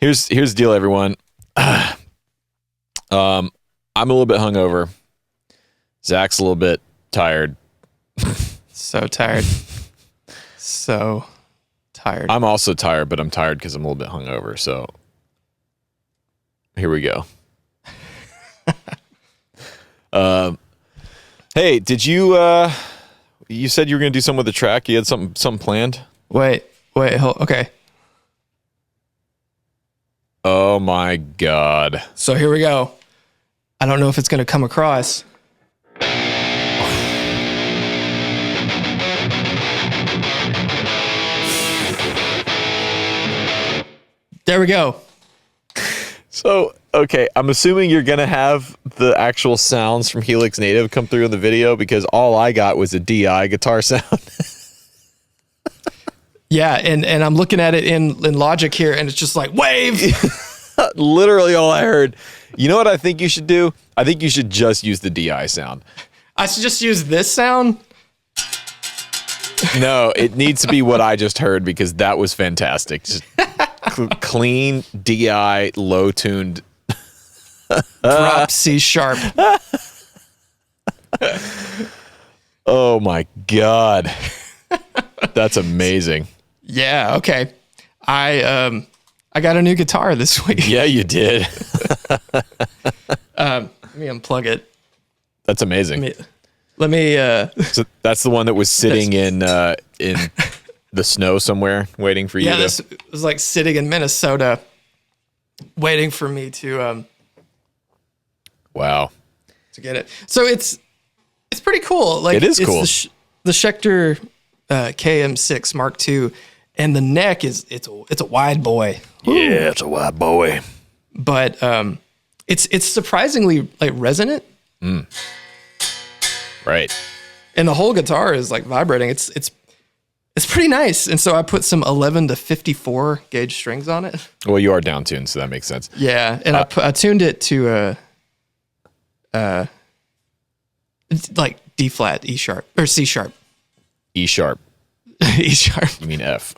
Here's the deal, everyone. I'm a little bit hungover. Zach's a little bit tired. So tired. So tired. I'm also tired, but I'm tired because I'm a little bit hungover. So here we go. Hey, did you? You said you were gonna do something with the track. You had something planned. Wait. Okay. Oh my God. So here we go. I don't know if it's gonna come across. There we go. So, okay, I'm assuming you're going to have the actual sounds from Helix Native come through in the video because all I got was a DI guitar sound. Yeah, and I'm looking at it in Logic here, and it's just like, wave! Literally all I heard. You know what I think you should do? I think you should just use the DI sound. I should just use this sound? No, it needs to be what I just heard because that was fantastic. Just clean, DI, low-tuned. Drop C sharp. Oh my God. That's amazing. Yeah, okay. I got a new guitar this week. Yeah, you did. Let me unplug it. That's amazing. Let me So that's the one that was sitting in the snow somewhere waiting for you. Yeah, this was like sitting in Minnesota waiting for me to Wow. to get it. So it's pretty cool. Like it is cool. The Schecter Km6 Mark II, and the neck is it's a wide boy. Yeah, it's a wide boy. But it's surprisingly like resonant. Right. And the whole guitar is like vibrating. It's pretty nice. And so I put some 11 to 54 gauge strings on it. Well, you are down tuned, so that makes sense. Yeah, and I tuned it to it's like D flat, E sharp, or C sharp. E sharp. E sharp. You mean F.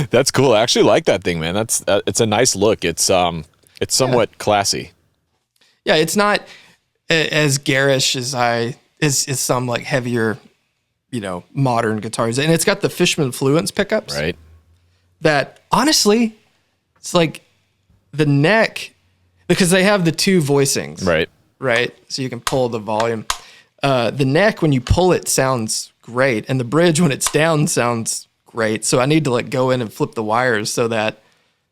That's cool. I actually like that thing, man. It's a nice look. It's somewhat classy. Yeah, it's not as garish as some like heavier, modern guitars. And it's got the Fishman Fluence pickups. Right. That honestly, it's like the neck, because they have the two voicings. Right. Right. So you can pull the volume. The neck, when you pull it, sounds great. And the bridge, when it's down, sounds great. So I need to like go in and flip the wires so that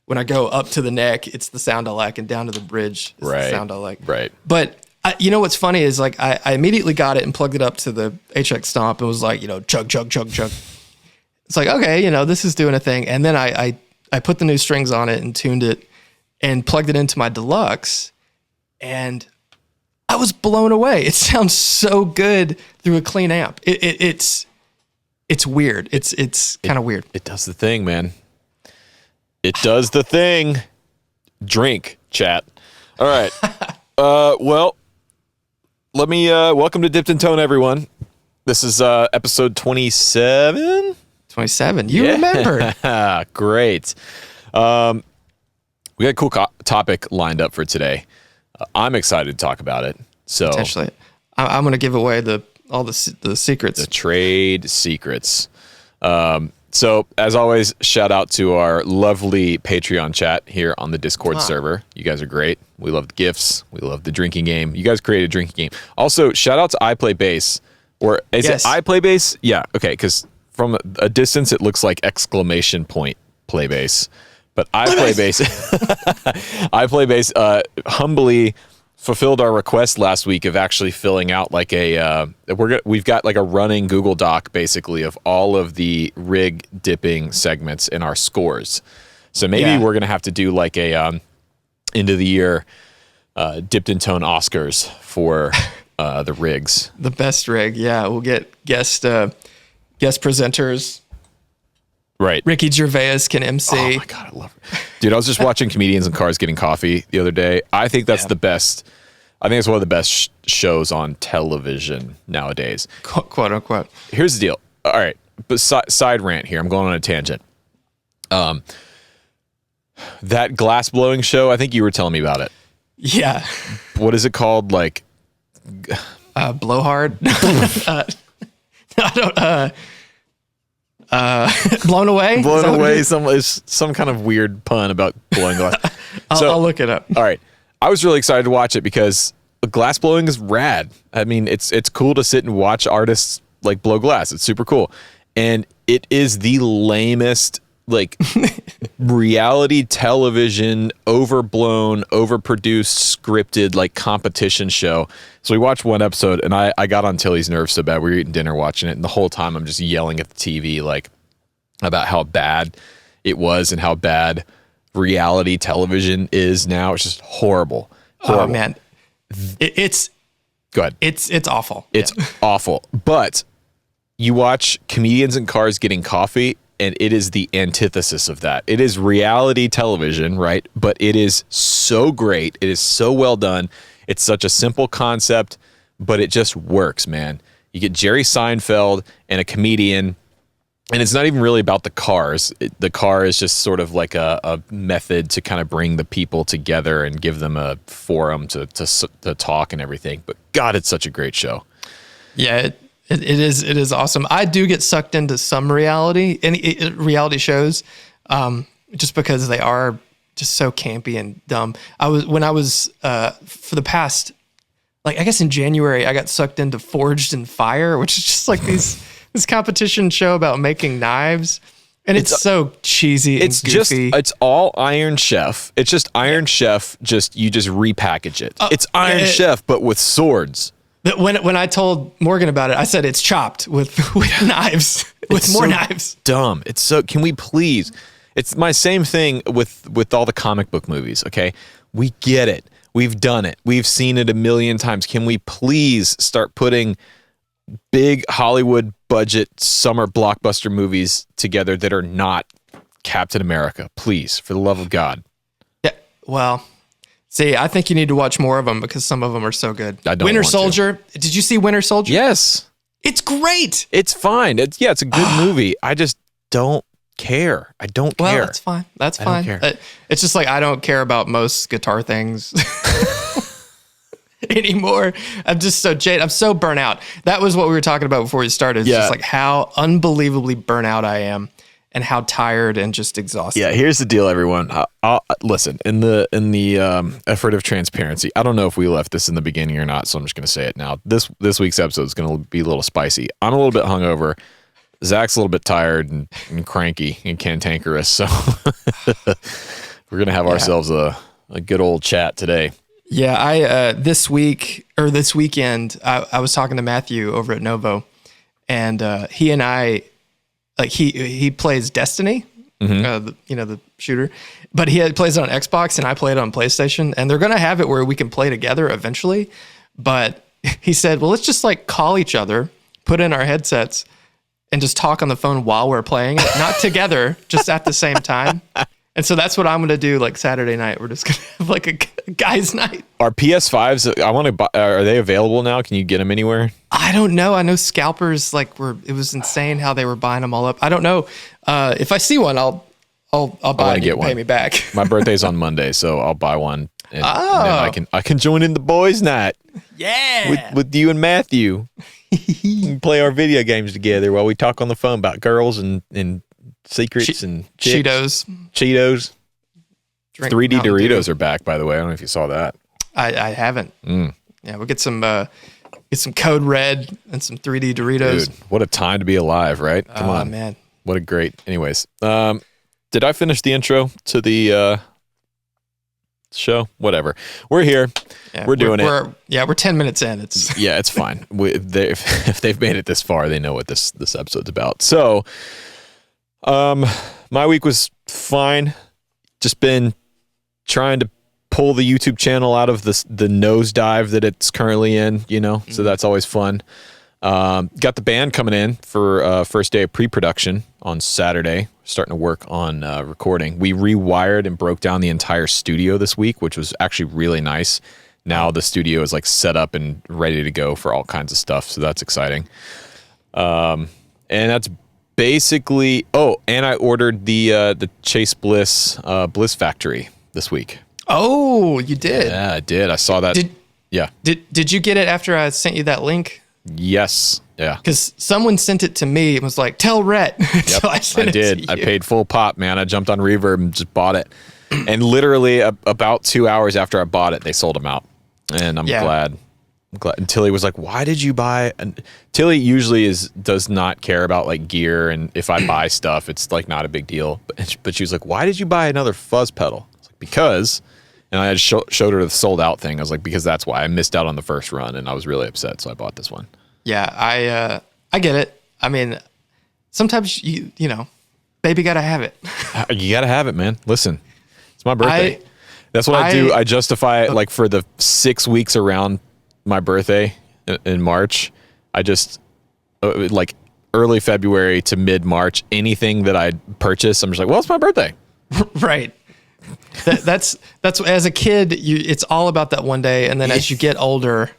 when I go up to the neck, it's the sound I like, and down to the bridge, it's the sound I like. Right. But what's funny is like I immediately got it and plugged it up to the HX Stomp and was like, chug, chug, chug, chug. It's like, okay, this is doing a thing. And then I put the new strings on it and tuned it and plugged it into my Deluxe, and I was blown away. It sounds so good through a clean amp. It's weird. It's kind of weird. It does the thing, man. It does the thing. Drink, chat. All right. Well, let me welcome to Dipped in Tone, everyone. This is episode 27. 27. You remember? Great. We got a cool topic lined up for today. I'm excited to talk about it. So potentially, I'm going to give away all the secrets, the trade secrets. So as always, shout out to our lovely Patreon chat here on the Discord server. You guys are great. We love the gifts. We love the drinking game. You guys created a drinking game. Also, shout out to I Play Bass. Or is it I Play Bass? Yeah. Okay. Because from a distance, it looks like exclamation point play bass. But I Play Bass. I Play Bass humbly fulfilled our request last week of actually filling out like we've got like a running Google Doc basically of all of the rig dipping segments in our scores. So maybe we're gonna have to do like a end of the year Dipped in Tone Oscars for the rigs. The best rig, yeah. We'll get guest presenters. Right. Ricky Gervais can MC. Oh my God, I love it. Dude, I was just watching Comedians in Cars Getting Coffee the other day. I think that's the best. I think it's one of the best shows on television nowadays. Quote unquote. Here's the deal. All right. But side rant here. I'm going on a tangent. That glass blowing show, I think you were telling me about it. Yeah. What is it called? Like Blowhard. I don't. Blown away. Blown away. Some kind of weird pun about blowing glass. I'll look it up. All right. I was really excited to watch it because glass blowing is rad. I mean, it's cool to sit and watch artists like blow glass. It's super cool. And it is the lamest, like, reality television, overblown, overproduced, scripted, like, competition show. So we watched one episode, and I got on Tilly's nerves so bad. We were eating dinner watching it, and the whole time I'm just yelling at the TV, like, about how bad it was and how bad reality television is now. It's just horrible. Oh, man. It's go ahead. It's awful. It's awful. But you watch comedians in cars getting coffee, and it is the antithesis of that. It is reality television, right? But it is so great. It is so well done. It's such a simple concept, but it just works, man. You get Jerry Seinfeld and a comedian, and it's not even really about the cars. The car is just sort of like a method to kind of bring the people together and give them a forum to talk and everything. But God, it's such a great show. Yeah, it is awesome. I do get sucked into some reality reality shows, just because they are just so campy and dumb. When I was for the past, like, I guess in January, I got sucked into Forged in Fire, which is just like this competition show about making knives, and it's so cheesy and goofy. It's all Iron Chef. It's just Iron Chef. You just repackage it. It's Iron Chef, but with swords. When I told Morgan about it, I said it's chopped with knives, with more knives. Dumb. It's so. Can we please? It's my same thing with all the comic book movies. Okay, we get it. We've done it. We've seen it a million times. Can we please start putting big Hollywood budget summer blockbuster movies together that are not Captain America? Please, for the love of God. Yeah. Well. See, I think you need to watch more of them because some of them are so good. I don't Winter want Soldier. Did you see Winter Soldier? Yes. It's great. It's fine. It's a good movie. I just don't care. I don't care. Well, that's fine. That's fine. don't care. It's just like I don't care about most guitar things anymore. I'm just so jaded. I'm so burnt out. That was what we were talking about before we started. It's just like how unbelievably burnt out I am. And how tired and just exhausted. Yeah, here's the deal, everyone. I'll listen, in the effort of transparency, I don't know if we left this in the beginning or not, so I'm just going to say it now. This week's episode is going to be a little spicy. I'm a little bit hungover. Zach's a little bit tired and cranky and cantankerous, so we're going to have ourselves a good old chat today. Yeah, I this weekend, I was talking to Matthew over at Novo, and he and I. Like he plays Destiny, the shooter, but he plays it on Xbox and I play it on PlayStation, and they're gonna have it where we can play together eventually. But he said, well, let's just like call each other, put in our headsets, and just talk on the phone while we're playing it, not together, just at the same time. And so that's what I'm gonna do. Like Saturday night, we're just gonna have like a guys' night. Are PS5s? I want to buy. Are they available now? Can you get them anywhere? I don't know. I know scalpers it was insane how they were buying them all up. I don't know. If I see one, I'll buy it. Get one. Pay me back. My birthday's on Monday, so I'll buy one. And then I can join in the boys' night. Yeah. With you and Matthew. We can play our video games together while we talk on the phone about girls and secrets and chicks. Cheetos. 3D Doritos are back, by the way. I don't know if you saw that. I haven't. Yeah, we'll get some Code Red and some 3D Doritos. Dude, what a time to be alive, right? Come on, man. What a great. Anyways, did I finish the intro to the show? Whatever. We're here. Yeah, we're doing it. We're 10 minutes in. It's fine. If they've made it this far, they know what this episode's about. So, my week was fine. Just been trying to pull the YouTube channel out of the nosedive that it's currently in, so that's always fun. Got the band coming in for first day of pre-production on Saturday, starting to work on recording. We rewired and broke down the entire studio this week, which was actually really nice. Now the studio is like set up and ready to go for all kinds of stuff, so that's exciting. And that's basically, and I ordered the Chase Bliss Bliss Factory this week. Oh, you did? Yeah, I did. I saw that. Yeah. Did you get it after I sent you that link? Yes. Yeah. Because someone sent it to me and was like, "Tell Rhett." Yep, So I sent I it did. to you. I paid full pop, man. I jumped on Reverb and just bought it. And literally about 2 hours after I bought it, they sold them out. And I'm glad. And Tilly was like, "Why did you buy?" And Tilly usually does not care about like gear, and if I buy stuff, it's like not a big deal. But she was like, "Why did you buy another fuzz pedal?" I was like, "Because," and I just showed her the sold out thing. I was like, "Because that's why I missed out on the first run, and I was really upset, so I bought this one." Yeah, I get it. I mean, sometimes you know, baby gotta have it. You gotta have it, man. Listen, it's my birthday. That's what I do. I justify it like for the 6 weeks around my birthday in March. I just like early February to mid March, anything that I purchase, I'm just like, well, it's my birthday. Right. That's as a kid, it's all about that one day, and then as you get older,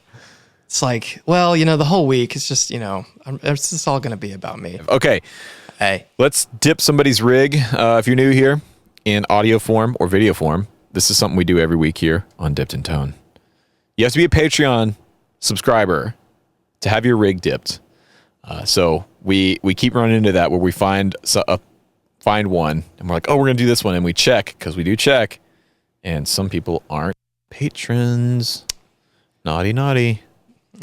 it's like, well, you know, the whole week is just, you know, it's just all going to be about me. Okay. Hey, let's dip somebody's rig. If you're new here in audio form or video form, this is something we do every week here on Dipped in Tone. You have to be a Patreon subscriber to have your rig dipped. So we keep running into that where we find one and we're like, oh, we're going to do this one. And we check, because we do check. And some people aren't patrons. Naughty, naughty.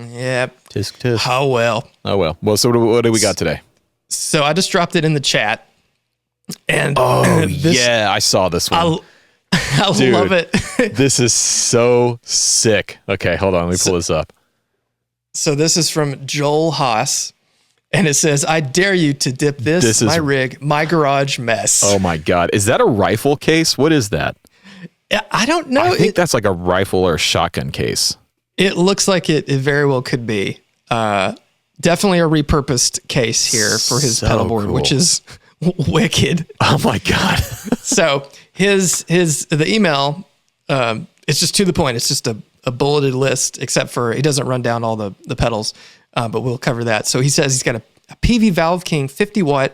Yep. Tisk, tisk. Oh, well. Oh, well. Well, so what do we got today? So I just dropped it in the chat. And yeah, I saw this one. I Dude, love it. This is so sick. Okay, hold on. Let me pull this up. So this is from Joel Haas. And it says, I dare you to dip this my rig, my garage mess. Oh my God. Is that a rifle case? What is that? I don't know. I think that's like a rifle or a shotgun case. It looks like it very well could be. Definitely a repurposed case here for his pedal board, which is wicked. Oh my God. So the email, it's just to the point. It's just a bulleted list, except for he doesn't run down all the pedals, but we'll cover that. So he says he's got a PV Valve King 50 watt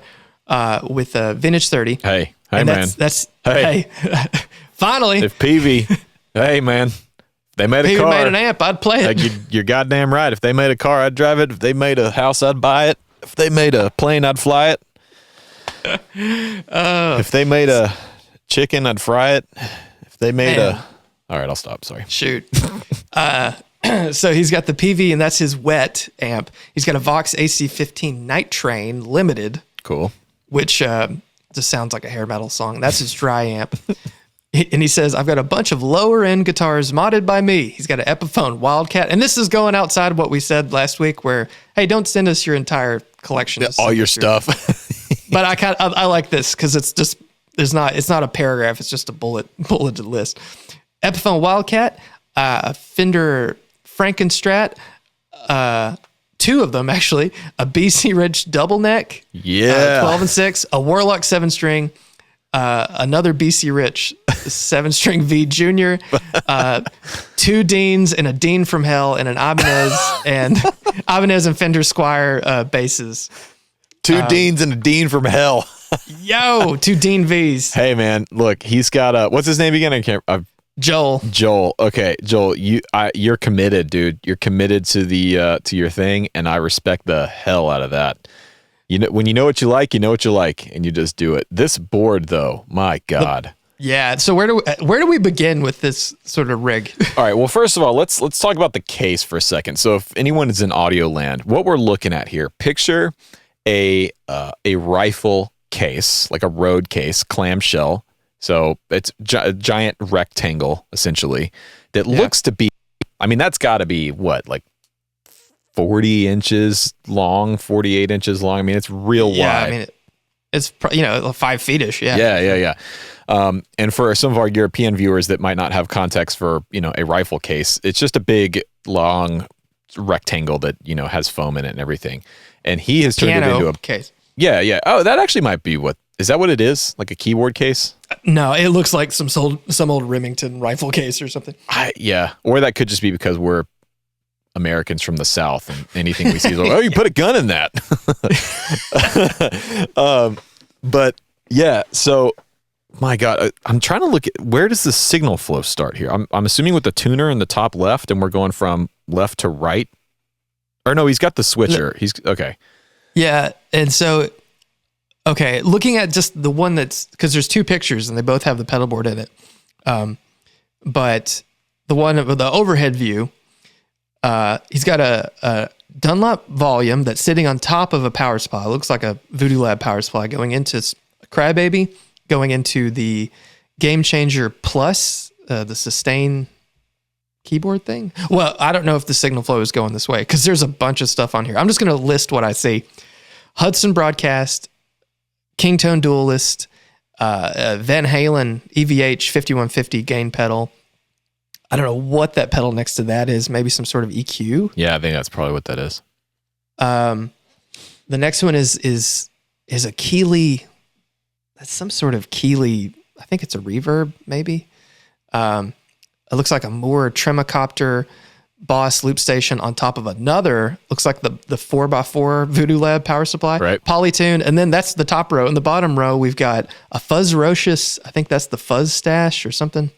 with a vintage 30. Hey, and man. Hey, finally. If PV, hey man, they made a car. PV made an amp, I'd play it. You're goddamn right. If they made a car, I'd drive it. If they made a house, I'd buy it. If they made a plane, I'd fly it. If they made a chicken, I'd fry it. If they made all right, I'll stop. Sorry. Shoot. So he's got the PV, and that's his wet amp. He's got a Vox AC15 Night Train Limited. Cool. Which just sounds like a hair metal song. That's his dry amp. And he says, I've got a bunch of lower end guitars modded by me. He's got an Epiphone Wildcat. And this is going outside of what we said last week where, hey, don't send us your entire collection. All your stuff. But I like this because it's just, it's not a paragraph. It's just a bulleted list. Epiphone Wildcat, a Fender Frankenstrat, two of them actually, a BC Rich double neck, 12 and 6, a Warlock 7-string, another BC Rich 7-string V Junior, 2 Deans and a Dean from Hell, and an Ibanez and Fender Squier basses. 2 Deans and a Dean from Hell. Yo, 2 Dean Vs. Hey man, look, he's got what's his name again? I can't. Joel. Okay, Joel, you're committed, dude. You're committed to to your thing, and I respect the hell out of that. You know, when you know what you like, and you just do it. This board, though, my God. Yeah. So where do we begin with this sort of rig? All right. Well, first of all, let's talk about the case for a second. So if anyone is in audio land, what we're looking at here, picture a rifle case, like a road case, clamshell. So it's a giant rectangle, essentially, that looks to be, I mean, that's got to be what, like 40 inches long, 48 inches long. I mean, it's real wide. I mean, it's, 5 feet-ish. Yeah. Yeah. And for some of our European viewers that might not have context for, a rifle case, it's just a big, long rectangle that, has foam in it and everything. And he has turned it into a case. Yeah. Oh, that actually might be is that what it is? Like a keyboard case? No, it looks like some old Remington rifle case or something. Yeah. Or that could just be because we're Americans from the South, and anything we see is like, oh, you put a gun in that. But yeah, so my God, I'm trying to look at where does the signal flow start here? I'm assuming with the tuner in the top left, and we're going from left to right. Or no, he's got the switcher. He's okay. Yeah, and so looking at just the one that's, because there's two pictures and they both have the pedal board in it. But the one with the overhead view, he's got a Dunlop volume that's sitting on top of a power supply. It looks like a Voodoo Lab power supply going into a Crybaby, going into the Game Changer Plus, the sustain keyboard thing. Well, I don't know if the signal flow is going this way because there's a bunch of stuff on here. I'm just going to list what I see. Hudson Broadcast, Kingtone Dualist, Van Halen EVH 5150 gain pedal. I don't know what that pedal next to that is. Maybe some sort of EQ. Yeah, I think that's probably what that is. The next one is a Keeley. That's some sort of Keeley. I think it's a reverb, maybe. It looks like a Moore Tremacopter Boss loop station on top of another. Looks like the 4x4 Voodoo Lab power supply. Right. Polytune. And then that's the top row. In the bottom row, we've got a Fuzzrocious. I think that's the Fuzz Stash or something.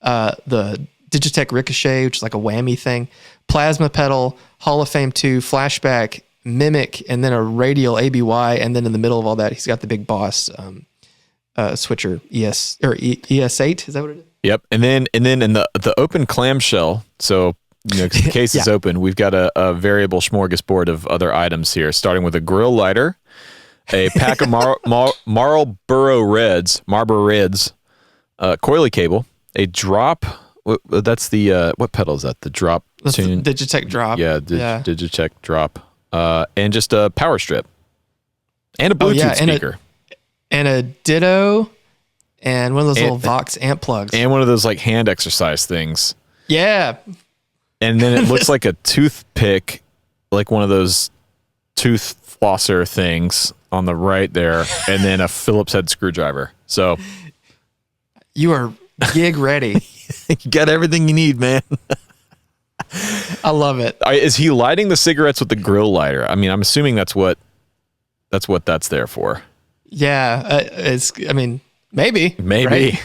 The Digitech Ricochet, which is like a whammy thing. Plasma pedal, Hall of Fame 2, Flashback, Mimic, and then a Radial ABY. And then in the middle of all that, he's got the big Boss switcher ES8. Is that what it is? Yep. And then in the open clamshell, so the case is open, we've got a variable smorgasbord of other items here, starting with a grill lighter, a pack of Marlboro Reds, coily cable, a drop. That's the what pedal is that? The drop tune. The Digitech drop. Yeah, Digitech drop. And just a power strip. And a Bluetooth speaker. And a Ditto. And one of those little Vox amp plugs. And one of those like hand exercise things. Yeah. And then it looks like a toothpick, like one of those tooth flosser things on the right there. And then a Phillips head screwdriver. So you are gig ready. You got everything you need, man. I love it. Is he lighting the cigarettes with the grill lighter? I mean, I'm assuming that's what that's there for. Yeah. Maybe. Right?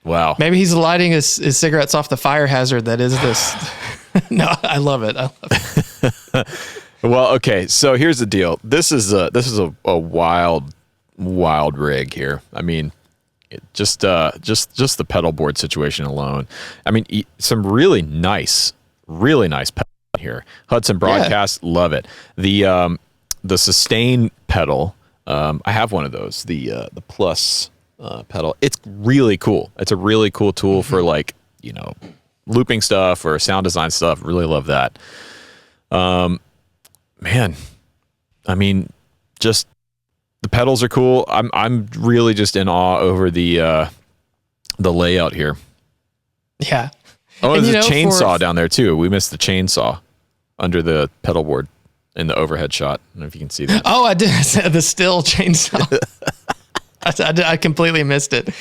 Wow. Maybe he's lighting his cigarettes off the fire hazard that is this. No, I love it. Well, okay. So here's the deal. This is a wild rig here. I mean, just the pedal board situation alone. I mean, some really nice pedal here. Hudson Broadcast, love it. The sustain pedal. I have one of those. The Plus. Pedal. It's really cool. It's a really cool tool for like, looping stuff or sound design stuff. Really love that. Man, I mean, just the pedals are cool. I'm really just in awe over the layout here. Yeah. Oh, there's a chainsaw down there too. We missed the chainsaw under the pedal board in the overhead shot. I don't know if you can see that. Oh, I did. The still chainsaw. I completely missed it.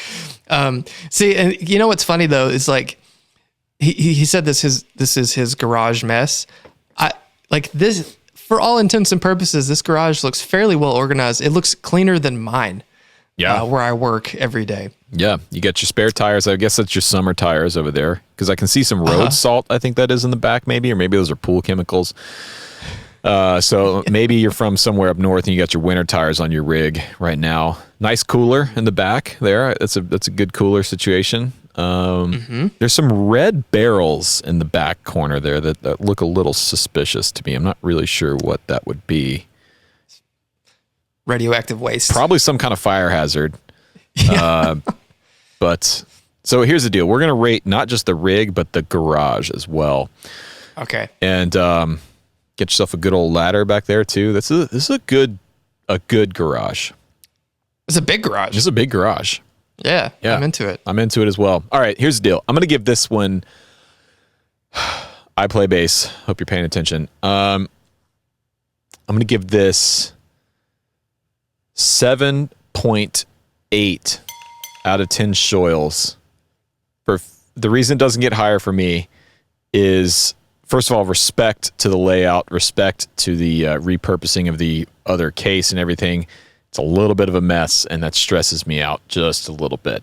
See, and you know what's funny though is like he said this is his garage mess. I like this for all intents and purposes. This garage looks fairly well organized. It looks cleaner than mine. Yeah, where I work every day. Yeah, you got your spare tires. I guess that's your summer tires over there because I can see some road salt. I think that is in the back, maybe, or maybe those are pool chemicals. So maybe you're from somewhere up north and you got your winter tires on your rig right now. Nice cooler in the back there. That's a good cooler situation. There's some red barrels in the back corner there that look a little suspicious to me. I'm not really sure what that would be. Radioactive waste. Probably some kind of fire hazard. Yeah. But so here's the deal. We're going to rate not just the rig, but the garage as well. Okay. And, get yourself a good old ladder back there too. This is a good garage. It's a big garage. It's a big garage. Yeah, I'm into it. I'm into it as well. All right, here's the deal. I'm going to give this one. I play bass. Hope you're paying attention. I'm going to give this 7.8 out of 10 shoils. For the reason it doesn't get higher for me is first of all, respect to the layout, respect to the repurposing of the other case and everything. It's a little bit of a mess, and that stresses me out just a little bit.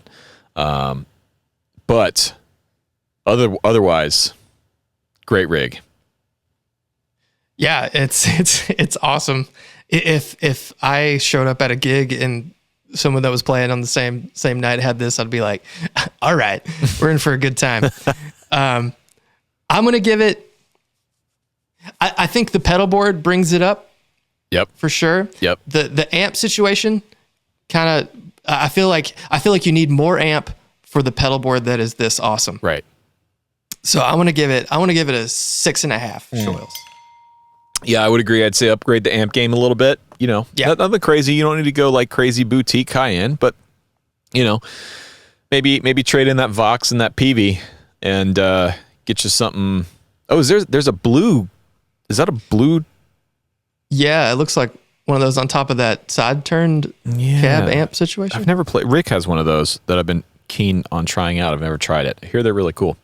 But otherwise, great rig. Yeah, it's awesome. If I showed up at a gig and someone that was playing on the same night had this, I'd be like, all right, we're in for a good time. I'm gonna give it. I think the pedal board brings it up. Yep, for sure. Yep. The amp situation kind of. I feel like you need more amp for the pedal board that is this awesome. Right. So I want to give it a 6.5 shoils. Yeah, I would agree. I'd say upgrade the amp game a little bit. You know, nothing crazy. You don't need to go like crazy boutique high-end, but, you know, maybe trade in that Vox and that PV and get you something. Oh, there's a blue. Is that a blue? Yeah, it looks like one of those on top of that side-turned cab amp situation. I've never played. Rick has one of those that I've been keen on trying out. I've never tried it. I hear they're really cool.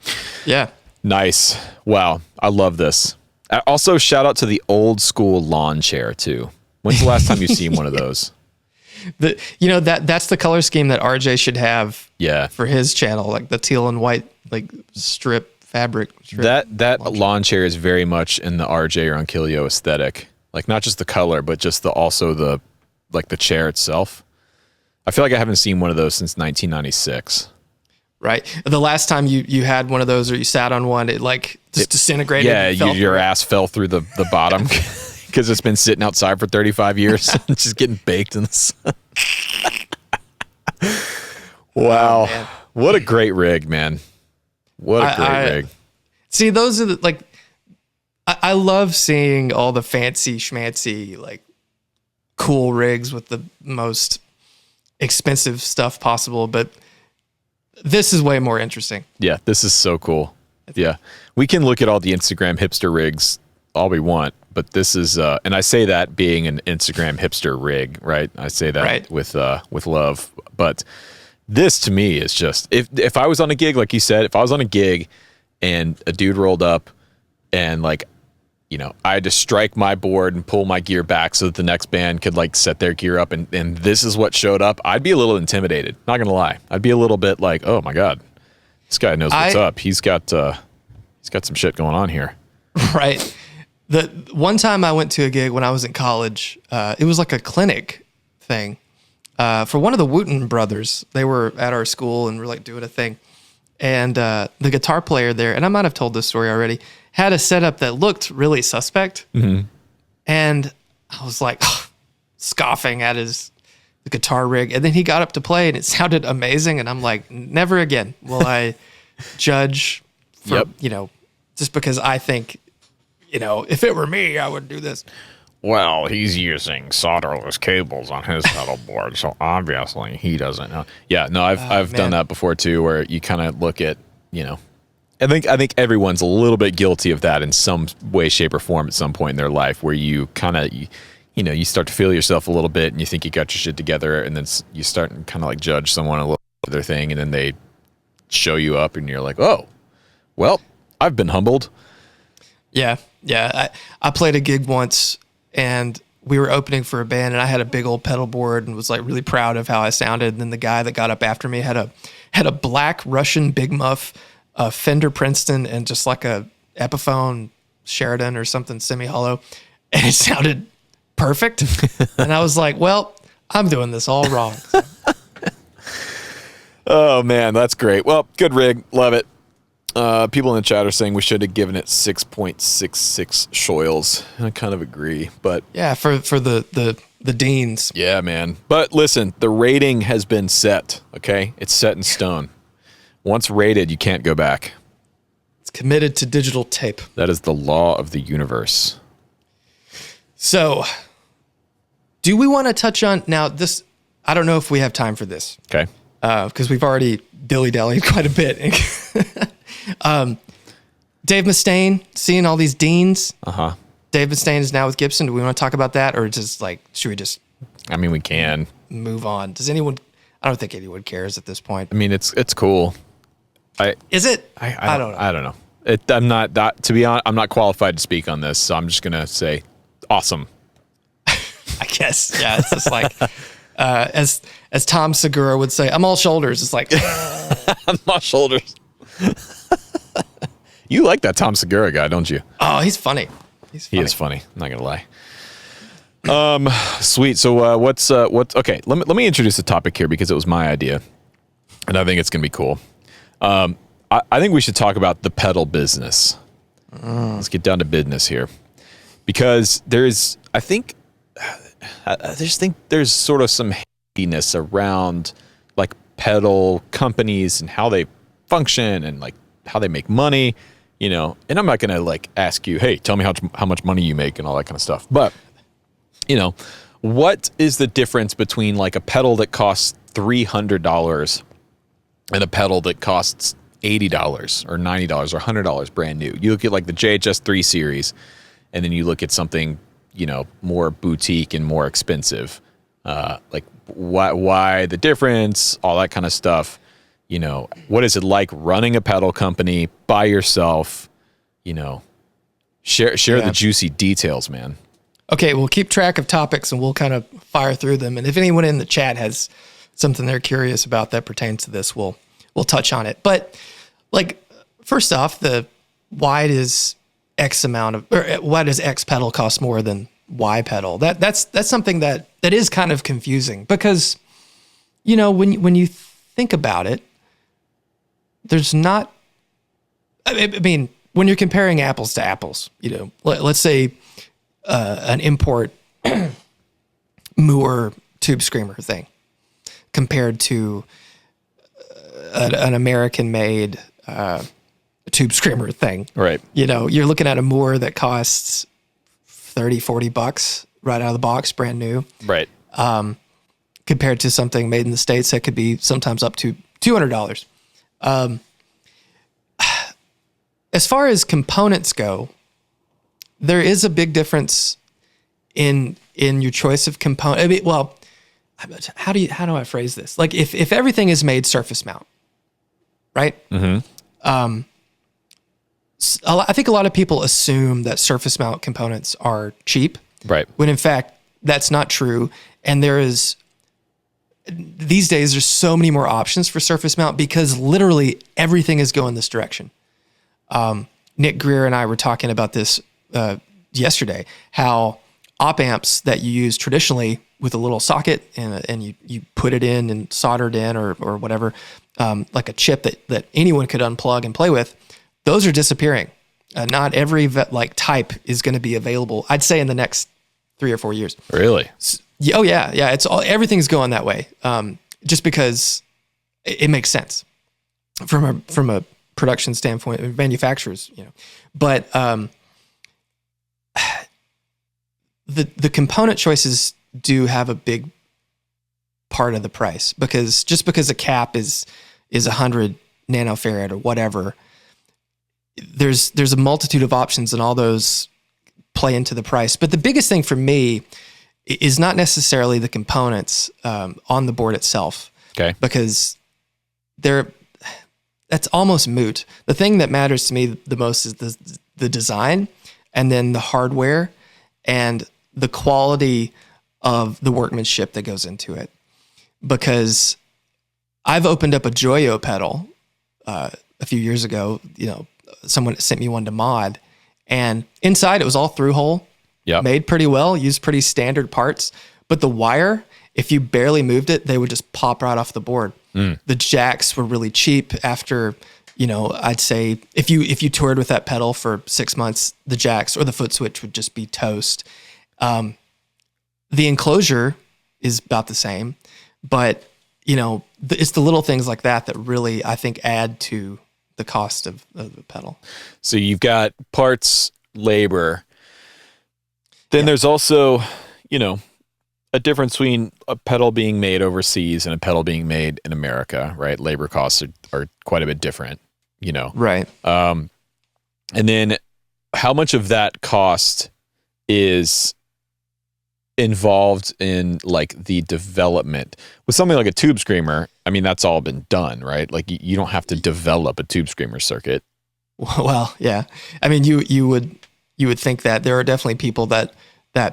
Yeah. Nice. Wow. I love this. Also, shout out to the old school lawn chair too. When's the last time you've seen one of those? That's the color scheme that RJ should have. Yeah. For his channel, like the teal and white, like fabric. That lawn chair is very much in the RJ or Unkillio aesthetic. Like not just the color, but just the chair itself. I feel like I haven't seen one of those since 1996. Right. The last time you had one of those or you sat on one, it disintegrated. Yeah, your ass fell through the bottom because it's been sitting outside for 35 years, just getting baked in the sun. Wow. Oh, what a great rig, man. What a great rig. See, those are I love seeing all the fancy schmancy, like cool rigs with the most expensive stuff possible, but this is way more interesting. Yeah, this is so cool. Yeah. We can look at all the Instagram hipster rigs all we want, but this is and I say that being an Instagram hipster rig, right? I say that with love. But this to me is just if I was on a gig, like you said, if I was on a gig and a dude rolled up and like, you know, I had to strike my board and pull my gear back so that the next band could like set their gear up and this is what showed up, I'd be a little intimidated. Not gonna lie. I'd be a little bit like, oh my God, this guy knows what's up. He's got some shit going on here. Right. The one time I went to a gig when I was in college, it was like a clinic thing for one of the Wooten brothers. They were at our school and were like doing a thing. And the guitar player there, and I might have told this story already, had a setup that looked really suspect. Mm-hmm. And I was like scoffing at the guitar rig. And then he got up to play and it sounded amazing. And I'm like, never again will I judge for, just because I think, if it were me, I would do this. Well, he's using solderless cables on his pedal board, so obviously he doesn't know. Yeah, no, I've done that before too, where you kind of look at, I think everyone's a little bit guilty of that in some way, shape, or form at some point in their life, where you kind of, you start to feel yourself a little bit, and you think you got your shit together, and then you start to kind of like judge someone a little bit of their thing, and then they show you up, and you're like, oh, well, I've been humbled. Yeah. I played a gig once. And we were opening for a band, and I had a big old pedal board and was like really proud of how I sounded. And then the guy that got up after me had a black Russian Big Muff, a Fender Princeton, and just like a Epiphone Sheridan or something semi-hollow, and it sounded perfect. And I was like, well, I'm doing this all wrong. Oh man, that's great. Well, good rig, love it. People in the chat are saying we should have given it 6.66 shoils. I kind of agree, but yeah, for the deans. Yeah, man. But listen, the rating has been set. Okay, it's set in stone. Once rated, you can't go back. It's committed to digital tape. That is the law of the universe. So, do we want to touch on now this? I don't know if we have time for this. Okay, because we've already dilly-dallied quite a bit. Dave Mustaine, seeing all these deans. Uh-huh. Dave Mustaine is now with Gibson. Do we want to talk about that, or just should we just? I mean, we can move on. Does anyone? I don't think anyone cares at this point. I mean, it's cool. Is it? I don't know. I don't know. I'm not that, to be honest, I'm not qualified to speak on this, so I'm just gonna say awesome. I guess. Yeah, it's just like as Tom Segura would say, I'm all shoulders. It's like I'm all shoulders. You like that Tom Segura guy, don't you? oh, he's funny. He is funny. I'm not gonna lie. Sweet. So what's okay? Let me introduce the topic here because it was my idea, and I think it's gonna be cool. I think we should talk about the pedal business. Let's get down to business here, because I just think there's sort of some hatiness around like pedal companies and how they function and like how they make money, you know. And I'm not gonna like ask you, hey, tell me how much money you make and all that kind of stuff. But you know, what is the difference between like a pedal that costs $300 and a pedal that costs $80 or $90 or $100 brand new? You look at like the JHS 3 series, and then you look at something, you know, more boutique and more expensive. Like why the difference, all that kind of stuff. You know, what is it like running a pedal company by yourself? You know, share the juicy details, man. Okay, we'll keep track of topics and we'll kind of fire through them. And if anyone in the chat has something they're curious about that pertains to this, we'll touch on it. But like, first off, why does X pedal cost more than Y pedal? That's something that is kind of confusing because, you know, when you think about it, there's not, I mean, when you're comparing apples to apples, you know, let's say an import Moore tube screamer thing compared to an American-made tube screamer thing. Right. You know, you're looking at a Moore that costs $30-$40 right out of the box, brand new. Right. Compared to something made in the States that could be sometimes up to $200. As far as components go, there is a big difference in your choice of component. I mean, well, how do I phrase this? Like if everything is made surface mount, right? Mm-hmm. I think a lot of people assume that surface mount components are cheap, right? When in fact that's not true. And these days there's so many more options for surface mount because literally everything is going this direction. Nick Greer and I were talking about this yesterday, how op amps that you use traditionally with a little socket and you put it in and solder it in or whatever, like a chip that anyone could unplug and play with, those are disappearing. Not every type is going to be available, I'd say, in the next 3 or 4 years. Really? Oh yeah. Everything's going that way. Just because it makes sense from a production standpoint, manufacturers, you know. But the component choices do have a big part of the price because just because a cap is 100 nanofarad or whatever, there's a multitude of options and all those play into the price. But the biggest thing for me is not necessarily the components on the board itself. Okay. Because that's almost moot. The thing that matters to me the most is the design and then the hardware and the quality of the workmanship that goes into it. Because I've opened up a Joyo pedal a few years ago. You know, someone sent me one to mod, and inside it was all through hole, made pretty well, used pretty standard parts. But the wire, if you barely moved it, they would just pop right off the board. The jacks were really cheap after, you know, I'd say if you toured with that pedal for 6 months, the jacks or the foot switch would just be toast. The enclosure is about the same, but you know, it's the little things like that that really, I think, add to the cost of the pedal. So you've got parts, labor. Then there's also, you know, a difference between a pedal being made overseas and a pedal being made in America, right? Labor costs are quite a bit different, you know. Right. And then how much of that cost is involved in like the development with something like a tube screamer? I mean, that's all been done, right? Like you don't have to develop a tube screamer circuit. Well, yeah. I mean, you would think that there are definitely people that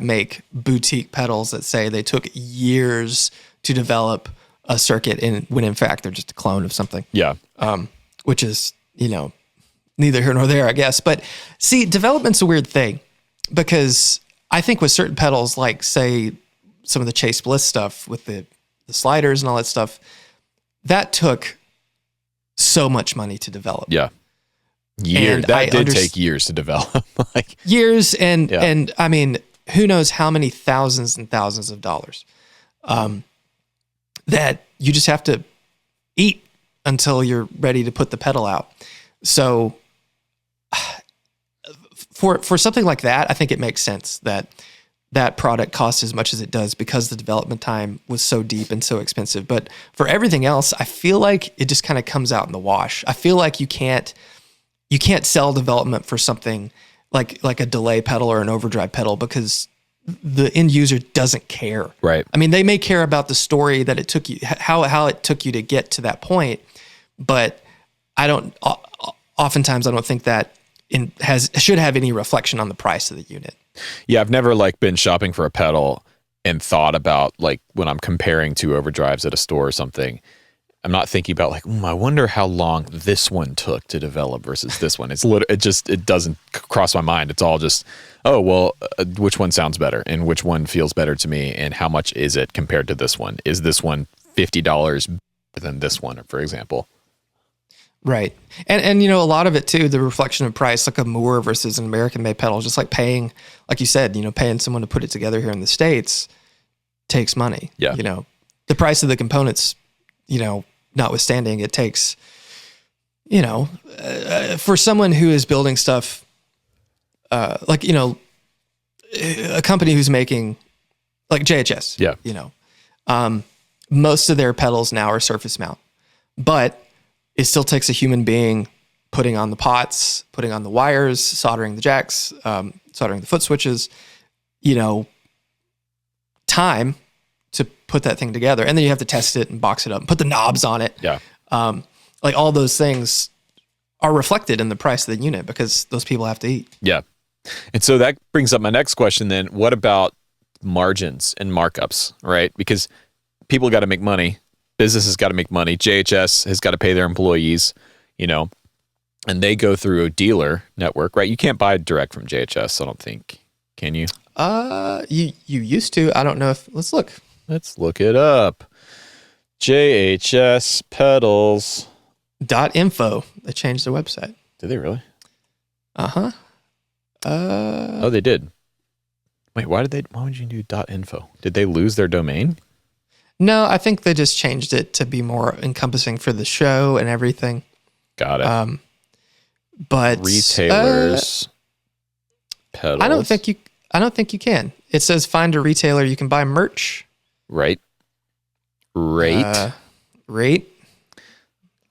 make boutique pedals that say they took years to develop a circuit, and when in fact they're just a clone of something. Yeah. Which is, neither here nor there, I guess. But see, development's a weird thing, because I think with certain pedals, like say some of the Chase Bliss stuff with the sliders and all that stuff, that took so much money to develop. Yeah. Years. That did take years to develop. Like years, and I mean, who knows how many thousands and thousands of dollars that you just have to eat until you're ready to put the pedal out. So for something like that, I think it makes sense that product costs as much as it does, because the development time was so deep and so expensive. But for everything else, I feel like it just kind of comes out in the wash. I feel like you can't sell development for something like a delay pedal or an overdrive pedal, because the end user doesn't care. Right. I mean, they may care about the story that it took you, how it took you to get to that point, but oftentimes I don't think that should have any reflection on the price of the unit. Yeah, I've never been shopping for a pedal and thought about when I'm comparing two overdrives at a store or something, I'm not thinking about I wonder how long this one took to develop versus this one. It doesn't cross my mind. It's all just, oh, well, which one sounds better and which one feels better to me, and how much is it compared to this one? Is this one $50 better than this one, for example? Right. And a lot of it too, the reflection of price, like a Moore versus an American-made pedal, just like paying, like you said, paying someone to put it together here in the States takes money. Yeah. The price of the components, notwithstanding, it takes, for someone who is building stuff, a company who's making, like JHS. Yeah. Most of their pedals now are surface mount, but it still takes a human being putting on the pots, putting on the wires, soldering the jacks, soldering the foot switches, time to put that thing together. And then you have to test it and box it up and put the knobs on it. Yeah. All those things are reflected in the price of the unit, because those people have to eat. Yeah. And so that brings up my next question then. What about margins and markups, right? Because people got to make money. Business has got to make money. JHS has got to pay their employees, and they go through a dealer network, right? You can't buy direct from JHS, I don't think. Can you? You used to. I don't know if. Let's look. Let's look it up. JHS Pedals. .info. They changed their website. Did they really? Uh-huh. Oh, they did. Wait, why would you do .info? Did they lose their domain? No, I think they just changed it to be more encompassing for the show and everything. Got it. But retailers, pedals. I don't think you can. It says find a retailer. You can buy merch. Right. Rate.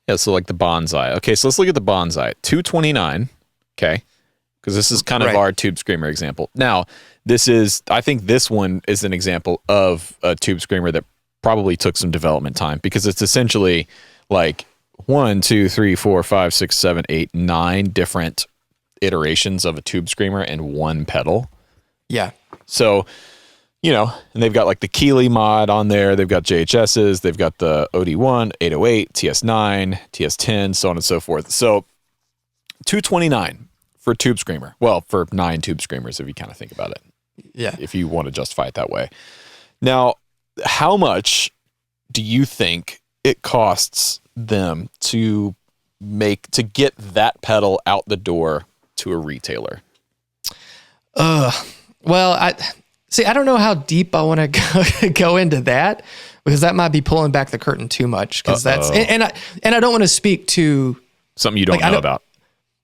Yeah, so like the Bonsai. Okay, so let's look at the Bonsai. $229. Okay. Because this is kind of our Tube Screamer example. Now, I think this one is an example of a Tube Screamer that probably took some development time, because it's essentially like 1, 2, 3, 4, 5, 6, 7, 8, 9 different iterations of a Tube Screamer and one pedal. Yeah. So, and they've got like the Keeley mod on there. They've got JHSs. They've got the OD1, 808, TS9, TS10, so on and so forth. So $229 for Tube Screamer. Well, for 9 Tube Screamers, if you kind of think about it. Yeah. If you want to justify it that way. Now, how much do you think it costs them to get that pedal out the door to a retailer? Well, I don't know how deep I want to go into that, because that might be pulling back the curtain too much. Because and I don't want to speak to something you don't know about.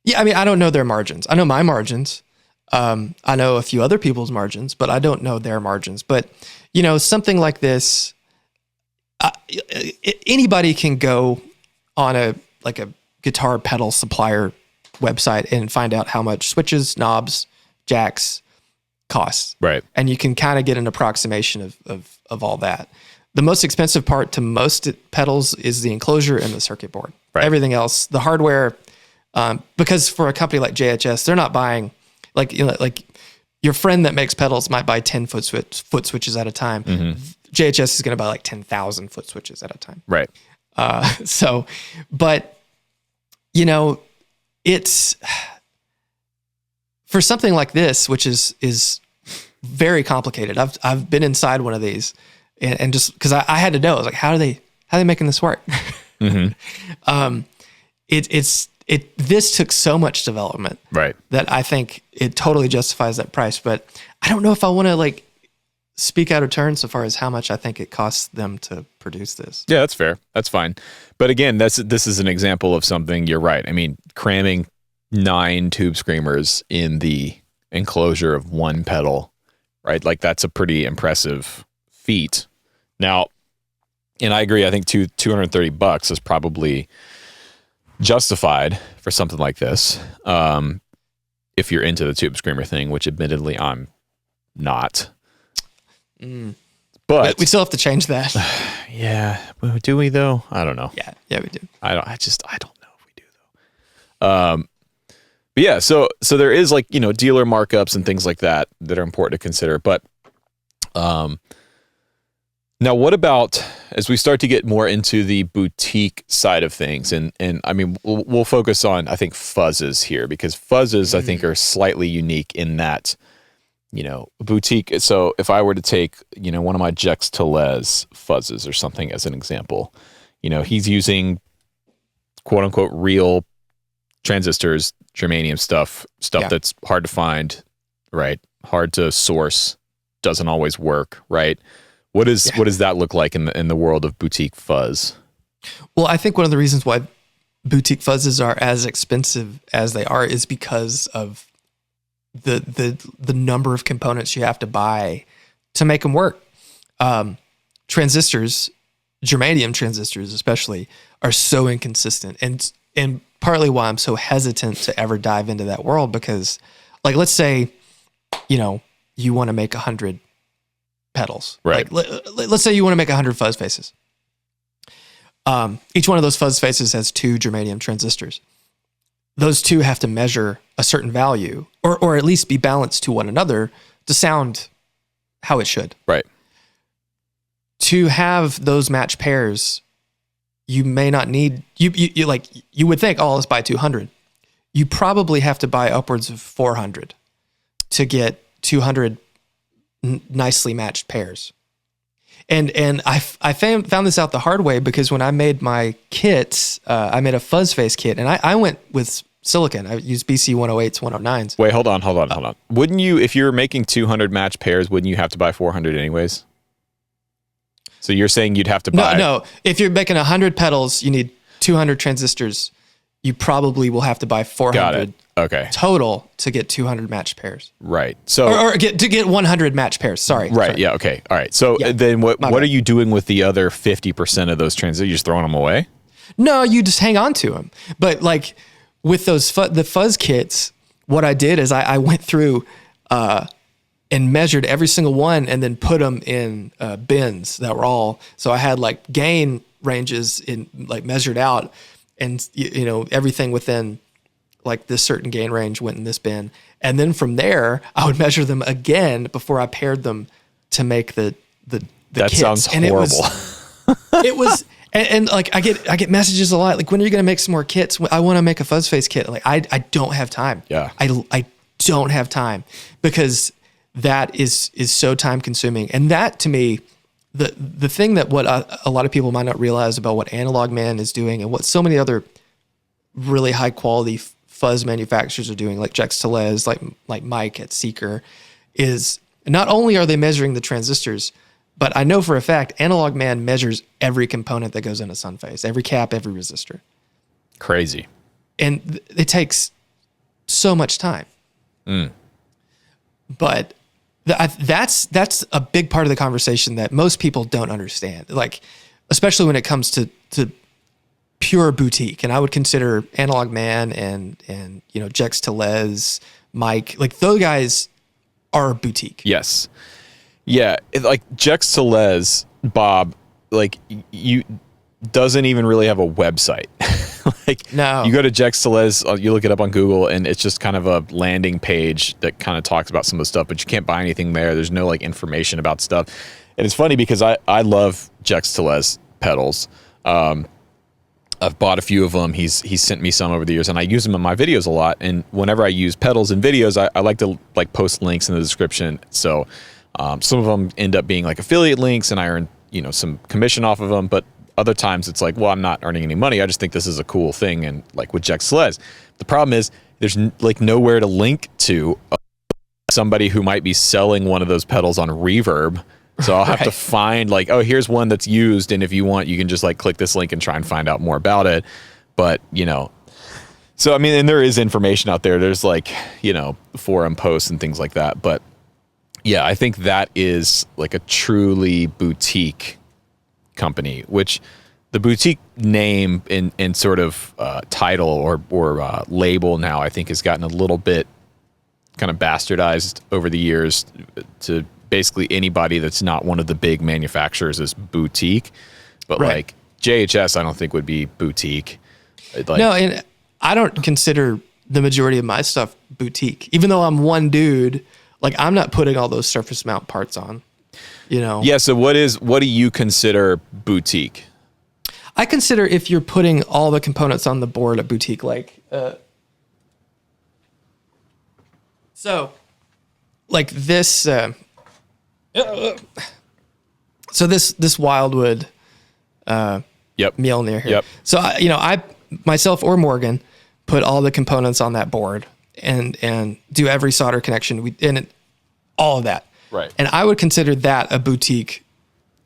Yeah, I mean, I don't know their margins. I know my margins. I know a few other people's margins, but I don't know their margins. But something like this, anybody can go on a guitar pedal supplier website and find out how much switches, knobs, jacks costs. Right. And you can kind of get an approximation of all that. The most expensive part to most pedals is the enclosure and the circuit board. Right. Everything else, the hardware, Because for a company like JHS, they're not buying like your friend that makes pedals might buy 10 foot switches at a time. JHS is going to buy like 10,000 foot switches at a time. Right. But it's for something like this, which is very complicated. I've been inside one of these and just cause I had to know, I was like, how are they making this work? This took so much development, right, that I think it totally justifies that price. But I don't know if I want to like speak out of turn so far as how much I think it costs them to produce this. Yeah, that's fair. That's fine. But again, this is an example of something. You're right. I mean, cramming 9 tube screamers in the enclosure of one pedal, right? Like that's a pretty impressive feat. Now, and I agree. I think $230 is probably justified for something like this. If you're into the tube screamer thing, which admittedly I'm not. But we still have to change that. Yeah. Do we though? I don't know. Yeah, we do. I don't know if we do though. But yeah, so there is like, dealer markups and things like that are important to consider. But now what about as we start to get more into the boutique side of things, and I mean we'll focus on I think fuzzes here, because fuzzes I think are slightly unique in that boutique. So if I were to take one of my Jex Telez fuzzes or something as an example, he's using quote unquote real transistors, germanium stuff that's hard to find, right? Hard to source, doesn't always work, right? What does that look like in the world of boutique fuzz? Well, I think one of the reasons why boutique fuzzes are as expensive as they are is because of the number of components you have to buy to make them work. Transistors, germanium transistors especially, are so inconsistent, and partly why I'm so hesitant to ever dive into that world, because like let's say you want to make 100 pedals, right? Like, let's say you want to make 100 fuzz faces. Each one of those fuzz faces has 2 germanium transistors. Those 2 have to measure a certain value, or at least be balanced to one another to sound how it should. Right. To have those match pairs, you may not need, you would think, oh, let's buy 200. You probably have to buy upwards of 400 to get 200 nicely matched pairs. And I found this out the hard way, because when I made my kits, I made a fuzz face kit, and I went with silicon. I used BC 108s, 109s. Wait, hold on. Wouldn't you, if you're making 200 match pairs, wouldn't you have to buy 400 anyways? So you're saying you'd have to buy... No. If you're making 100 pedals, you need 200 transistors. You probably will have to buy 400 total to get 200 matched pairs. Right. So or get 100 matched pairs. Sorry. Right. Sorry. Yeah. Okay. All right. So then what are you doing with the other 50% of those transistors? You just throwing them away? No, you just hang on to them. But like with those the fuzz kits, what I did is I went through and measured every single one, and then put them in bins that were all. So I had like gain ranges in like measured out, and everything within like this certain gain range went in this bin. And then from there, I would measure them again before I paired them to make the that kits. Sounds horrible. It was and like I get messages a lot like, when are you going to make some more kits? I want to make a fuzz face kit. Like I don't have time. Yeah. I don't have time, because that is so time consuming. And that to me, the thing that what a lot of people might not realize about what Analog Man is doing, and what so many other really high quality fuzz manufacturers are doing, like Jex Telez, like Mike at Seeker, is not only are they measuring the transistors, but I know for a fact Analog Man measures every component that goes in a Sunface, every cap, every resistor. Crazy. And it takes so much time. But that's a big part of the conversation that most people don't understand. Like, especially when it comes to pure boutique. And I would consider Analog Man and Jex Telez, Mike, like those guys are boutique. Yes. Yeah. Like Jex Telez, Bob, like you doesn't even really have a website. Like, No. you go to Jexteles, you look it up on Google, and it's just kind of a landing page that kind of talks about some of the stuff, but you can't buy anything there. There's no like information about stuff. And it's funny because I love Jexteles pedals. I've bought a few of them. He's sent me some over the years, and I use them in my videos a lot. And whenever I use pedals in videos, I like to like post links in the description. So some of them end up being like affiliate links, and I earn some commission off of them. But other times it's like, well, I'm not earning any money. I just think this is a cool thing. And like with Jexteles, the problem is there's like nowhere to link to somebody who might be selling one of those pedals on Reverb. So I'll have to find like, oh, here's one that's used. And if you want, you can just like click this link and try and find out more about it. But, so I mean, and there is information out there. There's like, forum posts and things like that. But yeah, I think that is like a truly boutique company, which the boutique name and sort of title or label now, I think has gotten a little bit kind of bastardized over the years to basically anybody that's not one of the big manufacturers is boutique, but like JHS, I don't think would be boutique. No, and I don't consider the majority of my stuff boutique, even though I'm one dude. Like, I'm not putting all those surface mount parts on, Yeah. So what do you consider boutique? I consider if you're putting all the components on the board a boutique, like, so like this, so this Wildwood Mjolnir here. Yep. So I myself or Morgan put all the components on that board and do every solder connection all of that. Right. And I would consider that a boutique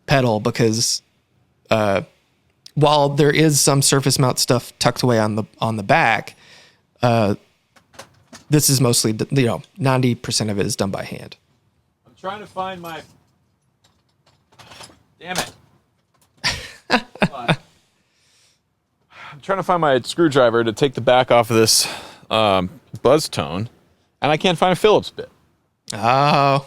pedal because while there is some surface mount stuff tucked away on the back, this is mostly 90% of it is done by hand. I'm trying to find my. Damn it. I'm trying to find my screwdriver to take the back off of this buzz tone, and I can't find a Phillips bit. Oh,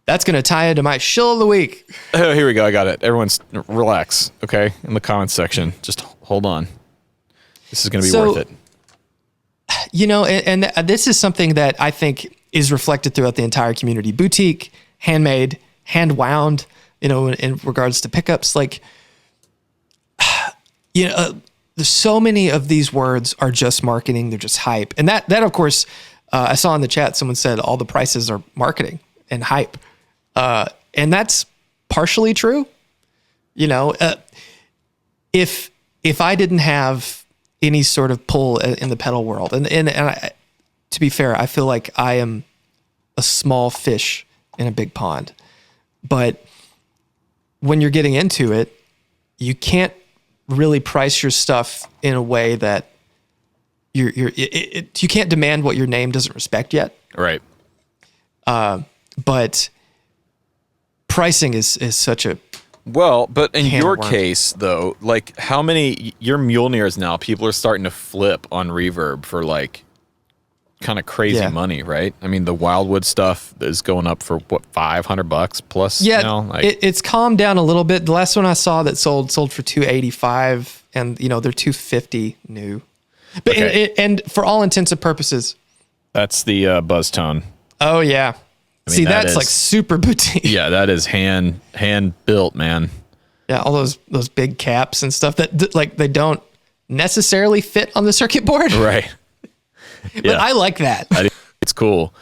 that's going to tie into my shill of the week. Oh, here we go. I got it. Everyone's relax, okay? In the comments section. Just hold on. This is going to be worth it. And this is something that I think is reflected throughout the entire community. Boutique, handmade, hand wound, in regards to pickups. Like, there's so many of these words are just marketing. They're just hype. And that of course, I saw in the chat, someone said all the prices are marketing and hype. And that's partially true. If I didn't have any sort of pull in the pedal world, and to be fair, I feel like I am a small fish in a big pond, but when you're getting into it, you can't really price your stuff in a way that you can't demand what your name doesn't respect yet. Right. But pricing is such a but in your case though, like how many your Mjolnirs now, people are starting to flip on Reverb for like kind of crazy money, right? I mean, the Wildwood stuff is going up for what, $500 plus? Yeah, it's calmed down a little bit. The last one I saw that sold for $285, and they're $250 new. But and for all intents and purposes, that's the buzz tone. Oh yeah, see that's like super boutique. Yeah, that is hand built, man. Yeah, all those big caps and stuff that like they don't necessarily fit on the circuit board. Right. But I like that. It's cool.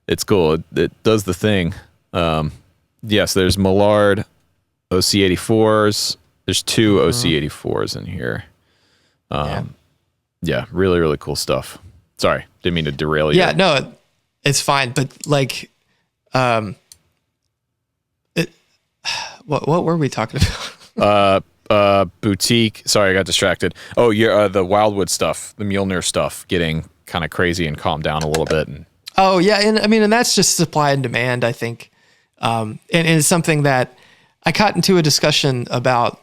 It's cool. It does the thing. Yes, there's Millard OC84s. There's two OC84s in here. Yeah, really, really cool stuff. Sorry, didn't mean to derail you. Yeah, no, it's fine. But like, what were we talking about? Boutique. Sorry, I got distracted. Oh, you're the Wildwood stuff, the Mjolnir stuff, getting kind of crazy and calmed down a little bit. And and that's just supply and demand, I think. And it's something that I got into a discussion about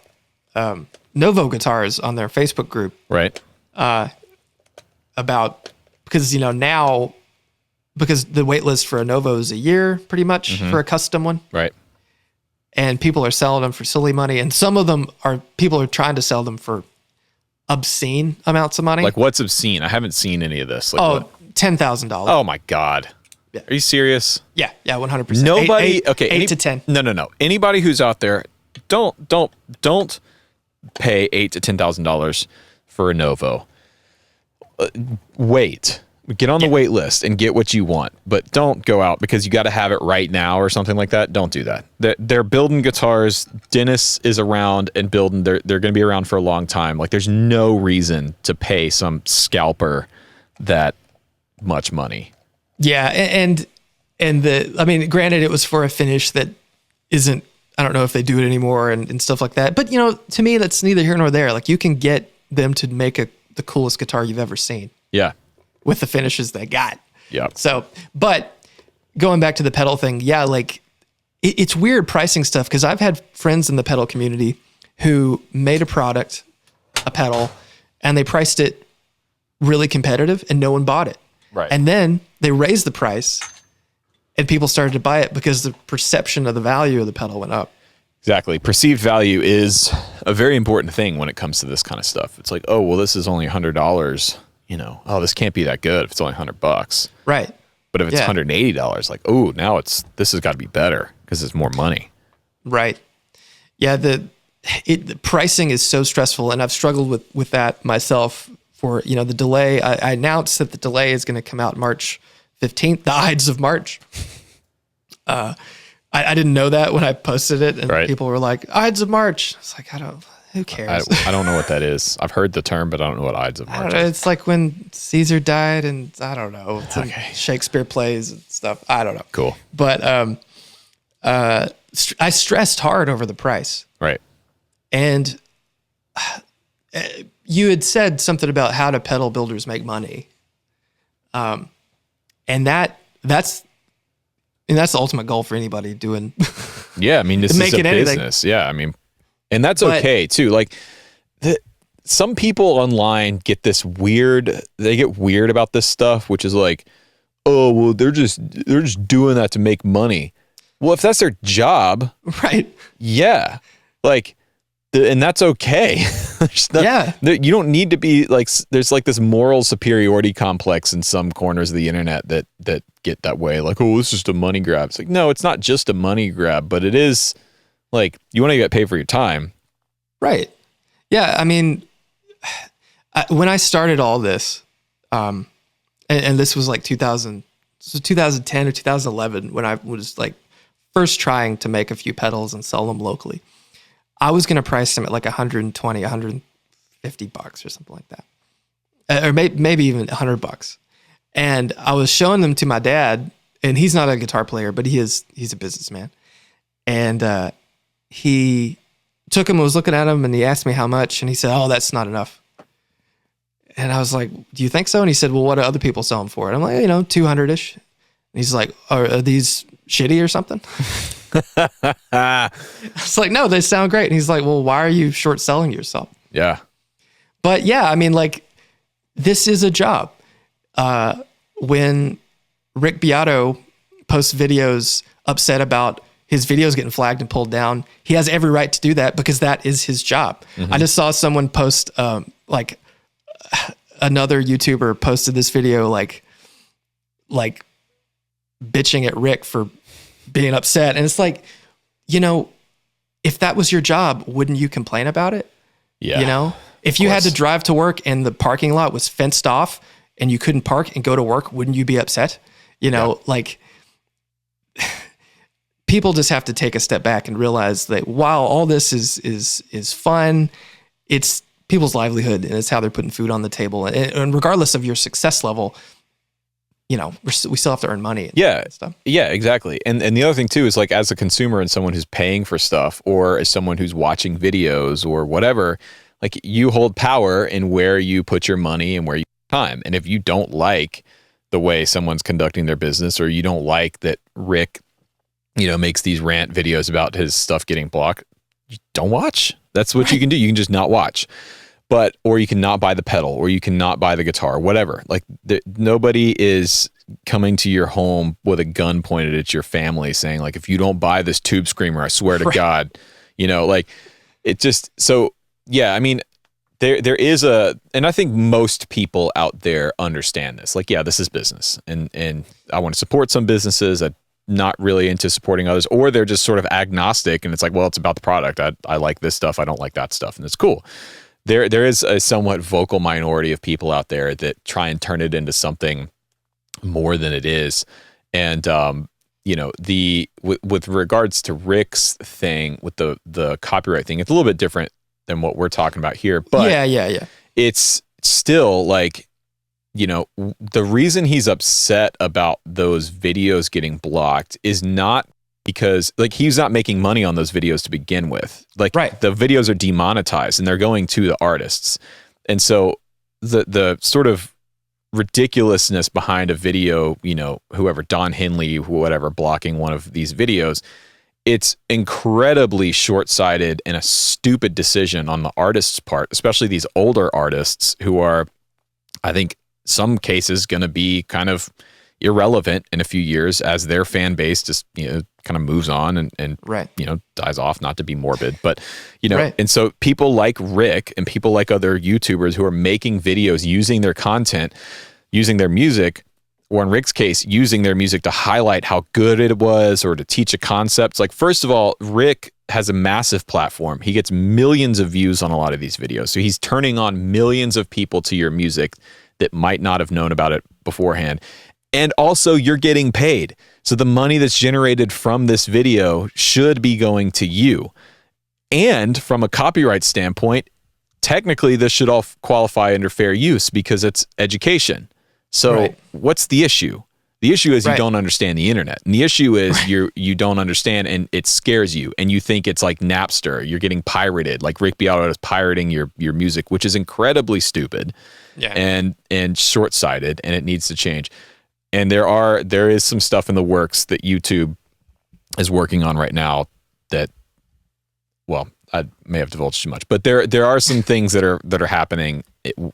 Novo guitars on their Facebook group. Right. About because now because the wait list for a Novo is a year pretty much for a custom one. Right. And people are selling them for silly money, and some of them people are trying to sell them for obscene amounts of money. Like what's obscene? I haven't seen any of this. Like $10,000. Oh my God. Yeah. Are you serious? Yeah, 100%. Nobody. Eight to 10. No. Anybody who's out there, don't pay $8,000 to $10,000 for a Novo. Wait. Get on the wait list and get what you want, but don't go out because you got to have it right now or something like that. Don't do that. They're building guitars. Dennis is around and building. They're going to be around for a long time. Like there's no reason to pay some scalper that much money. Yeah, and granted, it was for a finish that isn't. I don't know if they do it anymore and stuff like that. But to me, that's neither here nor there. Like you can get them to make the coolest guitar you've ever seen. Yeah. With the finishes they got. Yeah. So, but going back to the pedal thing, yeah, like it's weird pricing stuff because I've had friends in the pedal community who made a product, a pedal, and they priced it really competitive and no one bought it. Right. And then they raised the price and people started to buy it because the perception of the value of the pedal went up. Exactly. Perceived value is a very important thing when it comes to this kind of stuff. It's like, oh, well, this is only $100. Oh, this can't be that good if it's only $100. Right. But if it's $180, like, oh, now this has got to be better because it's more money. Right. Yeah. The pricing is so stressful, and I've struggled with that myself. For the delay, I announced that the delay is going to come out March 15th, the Ides of March. I didn't know that when I posted it, and people were like, "Ides of March." It's like who cares? I don't know what that is. I've heard the term, but I don't know what Ides of March is. It's like when Caesar died, and I don't know. It's like Shakespeare plays and stuff. I don't know. Cool. But I stressed hard over the price. Right. And you had said something about how do pedal builders make money. And that's the ultimate goal for anybody doing. Yeah. I mean, this is a business. Yeah. I mean, and that's okay too. Like some people online get they get weird about this stuff, which is like, oh, well, they're just doing that to make money. Well, if that's their job. Right. Yeah. Like, and that's okay. You don't need to be like, there's like this moral superiority complex in some corners of the internet that get that way. Like, oh, it's just a money grab. It's like, no, it's not just a money grab, but it is like, you want to get paid for your time. Right. Yeah. I mean, when I started all this, and this was like 2010 or 2011, when I was like first trying to make a few pedals and sell them locally. I was going to price them at like $120, $150 or something like that. Or maybe even $100. And I was showing them to my dad, and he's not a guitar player, but he's a businessman. And he took them and was looking at them, and he asked me how much, and he said, "Oh, that's not enough." And I was like, "Do you think so?" And he said, "Well, what do other people sell them for?" And I'm like, 200-ish. And he's like, are these shitty or something? I was like, no, they sound great. And he's like, well, why are you short selling yourself? Yeah. But yeah, I mean, like, this is a job. When Rick Beato posts videos upset about his videos getting flagged and pulled down, he has every right to do that because that is his job. Mm-hmm. I just saw someone post, like another YouTuber posted this video, like bitching at Rick for being upset. And it's like, if that was your job, wouldn't you complain about it? Yeah. If you had to drive to work and the parking lot was fenced off and you couldn't park and go to work, wouldn't you be upset? Like people just have to take a step back and realize that while all this is fun, it's people's livelihood and it's how they're putting food on the table. And regardless of your success level, we still have to earn money. And stuff. Yeah, exactly. And the other thing too is like as a consumer and someone who's paying for stuff, or as someone who's watching videos or whatever, like you hold power in where you put your money and where you put time. And if you don't like the way someone's conducting their business, or you don't like that Rick, makes these rant videos about his stuff getting blocked, you don't watch. That's what you can do. You can just not watch. Or you can not buy the pedal, or you can not buy the guitar, whatever. Like nobody is coming to your home with a gun pointed at your family saying like, if you don't buy this Tube Screamer, I swear to God, like it just, so yeah, I mean, there is and I think most people out there understand this. Like, yeah, this is business, and I want to support some businesses. I'm not really into supporting others, or they're just sort of agnostic, and it's like, well, it's about the product. I like this stuff. I don't like that stuff, and it's cool. There is a somewhat vocal minority of people out there that try and turn it into something more than it is, and with regards to Rick's thing with the copyright thing, it's a little bit different than what we're talking about here, but yeah. It's still like, the reason he's upset about those videos getting blocked is not because like he's not making money on those videos to begin with. Like right. The videos are demonetized and they're going to the artists. And so the sort of ridiculousness behind a video, whoever, Don Henley, whatever, blocking one of these videos, it's incredibly short-sighted and a stupid decision on the artist's part, especially these older artists who are, I think, some cases going to be kind of irrelevant in a few years as their fan base just, kind of moves on and right. Dies off, not to be morbid, but, right. And so people like Rick and people like other YouTubers who are making videos using their content, using their music, or in Rick's case, using their music to highlight how good it was or to teach a concept. It's like, first of all, Rick has a massive platform. He gets millions of views on a lot of these videos. So he's turning on millions of people to your music that might not have known about it beforehand. And also you're getting paid. So the money that's generated from this video should be going to you. And from a copyright standpoint, technically this should all qualify under fair use because it's education. So right. What's the issue? The issue is you right. don't understand the internet. And the issue is right. you don't understand and it scares you and you think it's like Napster. You're getting pirated. Like Rick Beato is pirating your music, which is incredibly stupid and short-sighted, and it needs to change. And there is some stuff in the works that YouTube is working on right now that, well, I may have divulged too much, but there are some things that are happening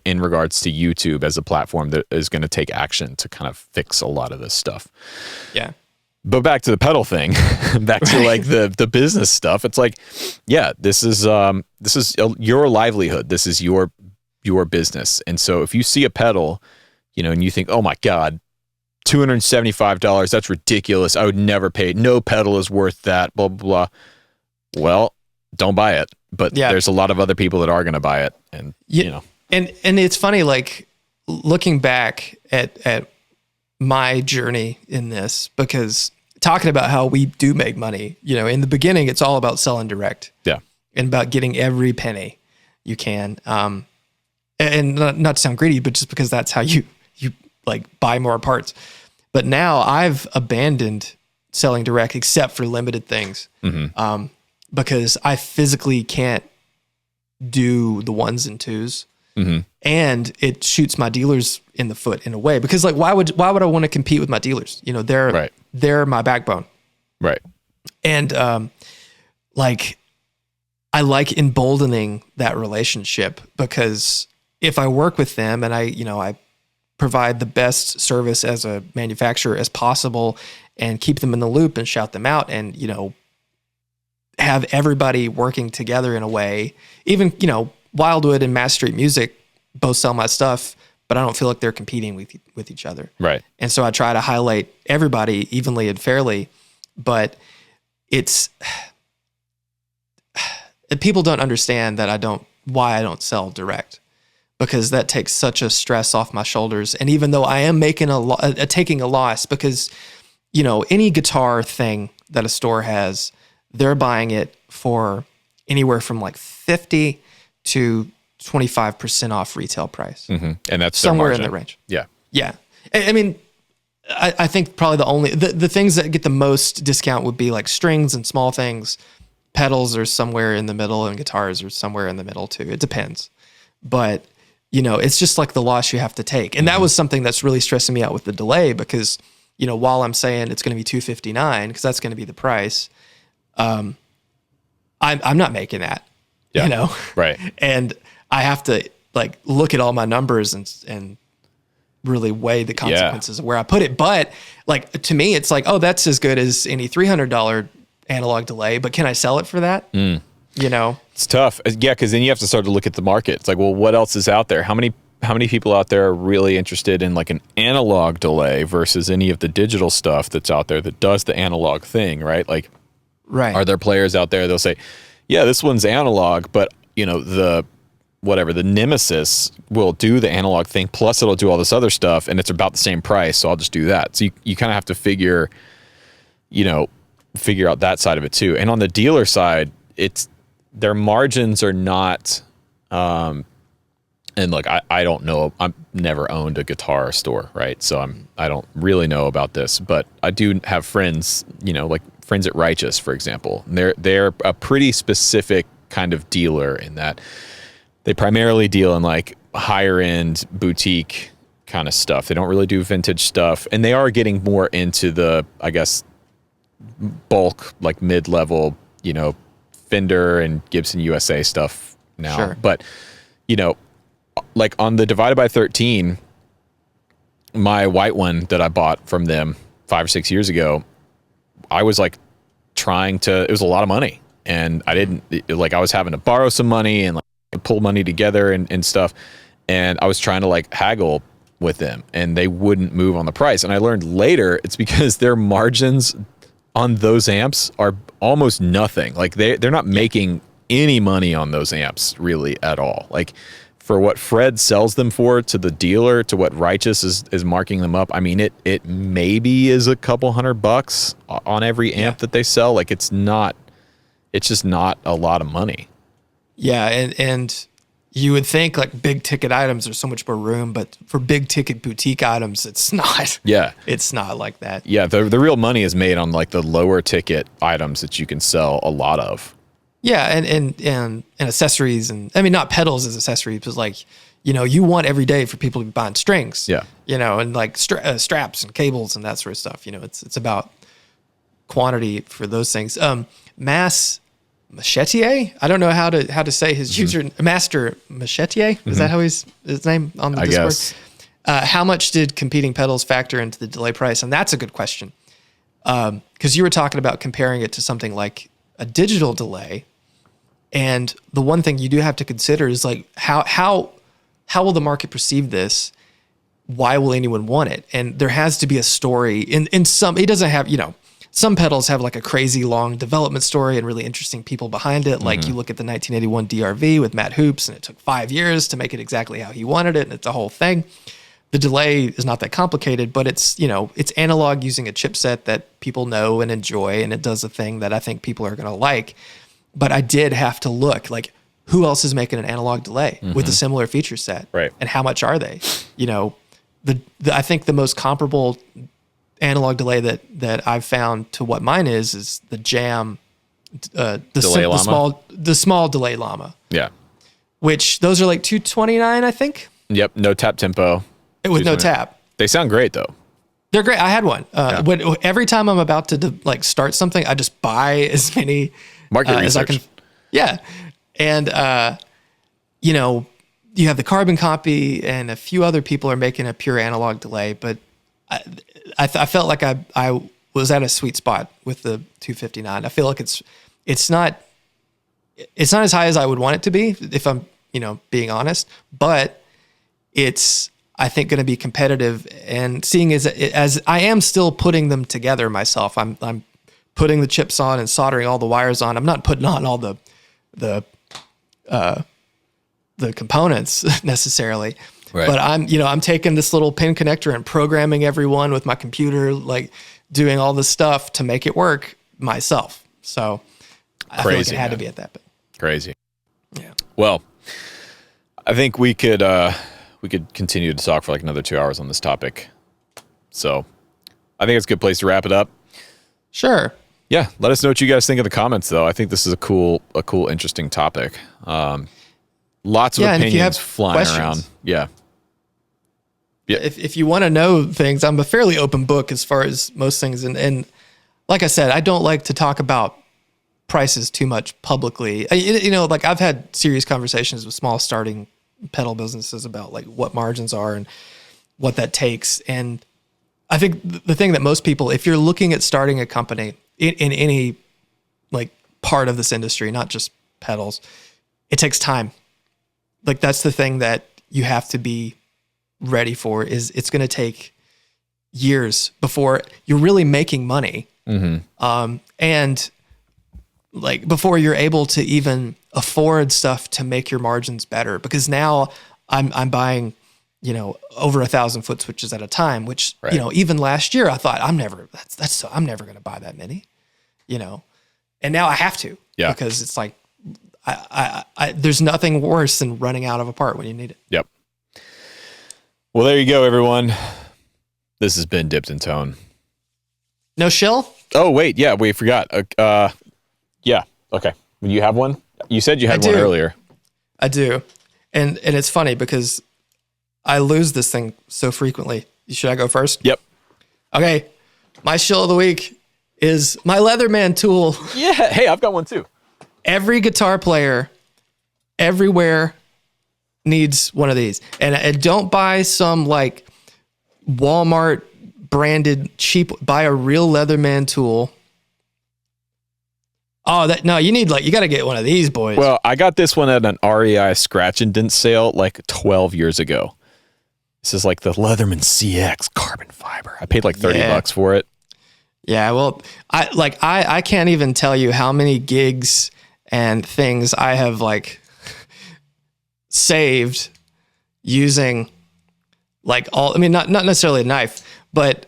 in regards to YouTube as a platform that is going to take action to kind of fix a lot of this stuff. Yeah. But back to the pedal thing, back to like the business stuff. It's like, yeah, this is your livelihood. This is your business. And so if you see a pedal, and you think, oh my God, $275, that's ridiculous. I would never pay it. No pedal is worth that, blah, blah, blah. Well, don't buy it. But there's a lot of other people that are going to buy it. And, And it's funny, like looking back at my journey in this, because talking about how we do make money, in the beginning, it's all about selling direct. Yeah. And about getting every penny you can. And not to sound greedy, but just because that's how you like buy more parts. But now I've abandoned selling direct except for limited things. Mm-hmm. Because I physically can't do the ones and twos. Mm-hmm. And it shoots my dealers in the foot in a way, because like, why would I want to compete with my dealers? They're my backbone. Right. And, like, I like emboldening that relationship, because if I work with them and I provide the best service as a manufacturer as possible and keep them in the loop and shout them out and, have everybody working together in a way, even, Wildwood and Mass Street Music both sell my stuff, but I don't feel like they're competing with each other. Right. And so I try to highlight everybody evenly and fairly, but people don't understand that why I don't sell direct, because that takes such a stress off my shoulders. And even though I am making taking a loss, because, any guitar thing that a store has, they're buying it for anywhere from like 50 to 25% off retail price. Mm-hmm. And that's somewhere in the range. Yeah. Yeah. I mean, I think probably the things that get the most discount would be like strings and small things. Pedals are somewhere in the middle and guitars are somewhere in the middle too. It depends. But, it's just like the loss you have to take. And that was something that's really stressing me out with the delay, because, while I'm saying it's going to be $259, because that's going to be the price, I'm not making that, Right. And I have to like look at all my numbers and really weigh the consequences of where I put it. But like, to me, it's like, oh, that's as good as any $300 analog delay, but can I sell it for that? you know? It's tough. Yeah, because then you have to start to look at the market. It's like, well, what else is out there? How many people out there are really interested in like an analog delay versus any of the digital stuff that's out there that does the analog thing, right? Like, Right. are there players out there, they'll say, yeah, this one's analog, but you know, the Nemesis will do the analog thing, plus it'll do all this other stuff, and it's about the same price, so I'll just do that. So you kind of have to figure out that side of it too. And on the dealer side, their margins are not, and look, I don't know, I've never owned a guitar store, right? So I don't really know about this, but I do have friends, like friends at Righteous, for example. They're a pretty specific kind of dealer in that they primarily deal in like higher end boutique kind of stuff. They don't really do vintage stuff, and they are getting more into the, I guess, bulk, like mid-level, Fender and Gibson USA stuff now. Sure. But, like on the Divided by 13, my white one that I bought from them 5 or 6 years ago, I was like it was a lot of money, and I was having to borrow some money and like pull money together and stuff. And I was trying to like haggle with them, and they wouldn't move on the price. And I learned later it's because their margins on those amps are almost nothing. Like they're not making any money on those amps really at all. Like for what Fred sells them for to the dealer, to what Righteous is marking them up, I mean, it maybe is a couple $100 on every amp that they sell. Like it's just not a lot of money. Yeah, and you would think like big ticket items are so much more room, but for big ticket boutique items, it's not. Yeah. It's not like that. Yeah, the real money is made on like the lower ticket items that you can sell a lot of. Yeah, and accessories, and I mean, not pedals as accessories, but like, you want every day for people to be buying strings. Yeah. And like straps and cables and that sort of stuff. It's about quantity for those things. Mass Machetier? I don't know how to say his user. Master Machetier? Is that how his name on the Discord? Guess. How much did competing pedals factor into the delay price? And that's a good question. Because you were talking about comparing it to something like a digital delay. And the one thing you do have to consider is like how will the market perceive this? Why will anyone want it? And there has to be a story. In some, it doesn't have, some pedals have like a crazy long development story and really interesting people behind it. Like you look at the 1981 DRV with Matt Hoops, and it took 5 years to make it exactly how he wanted it, and it's a whole thing. The delay is not that complicated, but it's analog using a chipset that people know and enjoy, and it does a thing that I think people are going to like. But I did have to look, like, who else is making an analog delay with a similar feature set? Right. And how much are they? I think the most comparable analog delay that I've found to what mine is the Jam, the small delay llama. Yeah. Which those are like $229, I think. Yep. No tap tempo. With no tap. They sound great though. They're great. I had one. Every time I'm about to like start something, I just buy as many market as I research. can. Yeah. And, you have the carbon copy, and a few other people are making a pure analog delay, but I felt like I was at a sweet spot with the 259. I feel like it's not as high as I would want it to be, if I'm, being honest, but it's, I think, going to be competitive. And seeing as I am still putting them together myself, I'm putting the chips on and soldering all the wires on. I'm not putting on all the components necessarily. Right. But I'm taking this little pin connector and programming everyone with my computer, like doing all this stuff to make it work myself. So I feel like it had to be at that. But crazy. yeah. Well, I think we could continue to talk for like another 2 hours on this topic. So I think it's a good place to wrap it up. Sure. Yeah. Let us know what you guys think in the comments though. I think this is a cool, interesting topic. Lots of opinions flying questions around. Yeah. Yeah. If you want to know things, I'm a fairly open book as far as most things. And like I said, I don't like to talk about prices too much publicly. Like I've had serious conversations with small starting pedal businesses about like what margins are and what that takes. And I think the thing that most people, if you're looking at starting a company in any like part of this industry, not just pedals, it takes time. Like that's the thing that you have to be ready for is it's going to take years before you're really making money. And like before you're able to even afford stuff to make your margins better, because now I'm buying, you know, over 1,000 foot switches at a time, which, you know, even last year I thought I'm never going to buy that many, you know, and now I have to, because it's like, there's nothing worse than running out of a part when you need it. Yep. Well, there you go, everyone. This has been Dipped in Tone. No shill? Oh, wait. Yeah, we forgot. Yeah. Okay. You have one? You said you had one earlier. I do. And it's funny because I lose this thing so frequently. Should I go first? Yep. Okay. My shill of the week is my Leatherman tool. Yeah. Hey, I've got one too. Every guitar player everywhere needs one of these. And don't buy some like Walmart branded cheap, buy a real Leatherman tool. Oh, you got to get one of these, boys. Well, I got this one at an REI scratch and dent sale like 12 years ago. This is like the Leatherman CX carbon fiber. I paid like $30 for it. Yeah, well, I can't even tell you how many gigs and things I have like saved using like not necessarily a knife, but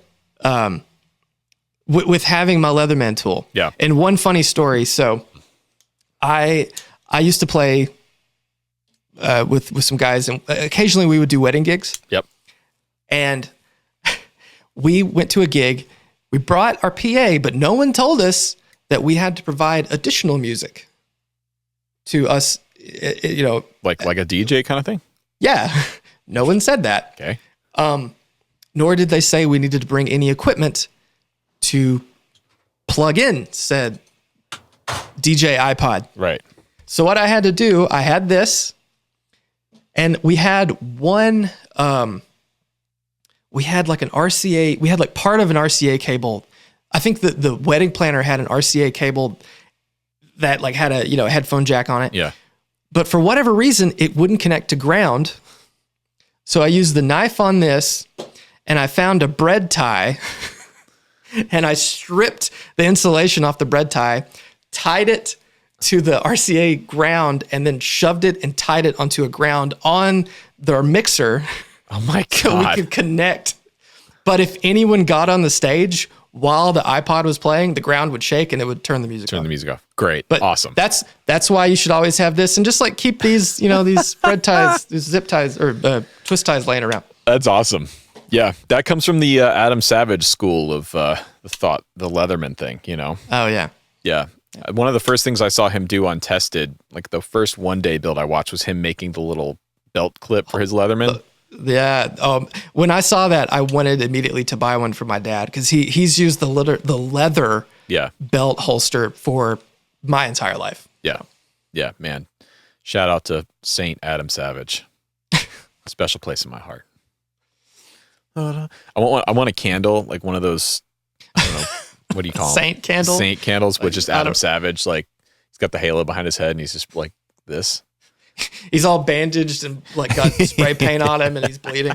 with having my Leatherman tool. Yeah. And one funny story. So I used to play with some guys, and occasionally we would do wedding gigs. Yep. And we went to a gig. We brought our PA, but no one told us that we had to provide additional music to us, you know. Like a DJ kind of thing? Yeah. No one said that. Okay. Nor did they say we needed to bring any equipment to plug in said DJ iPod. Right. So what I had to do, I had this, and we had one, we had like an RCA, we had like part of an RCA cable. I think that the wedding planner had an RCA cable that like had a, you know, headphone jack on it. Yeah. But for whatever reason, it wouldn't connect to ground. So I used the knife on this, and I found a bread tie, and I stripped the insulation off the bread tie, tied it to the RCA ground, and then shoved it and tied it onto a ground on their mixer. Oh my God. So we could connect. But if anyone got on the stage while the iPod was playing, the ground would shake and it would turn the music off. Great. But awesome. That's why you should always have this, and just like keep these, you know, these bread ties, these zip ties or twist ties laying around. That's awesome. Yeah. That comes from the Adam Savage school of the Leatherman thing, you know? Oh yeah. Yeah. One of the first things I saw him do on Tested, like the first one-day build I watched, was him making the little belt clip for his Leatherman. Yeah. When I saw that, I wanted immediately to buy one for my dad because he's used the leather belt holster for my entire life. Yeah. Yeah, man. Shout out to Saint Adam Savage. A special place in my heart. I want a candle, like one of those, I don't know, what do you call them? Saint candle? Saint candles with just Adam Savage. Like he's got the halo behind his head and he's just like this. He's all bandaged and like got spray paint on him and he's bleeding.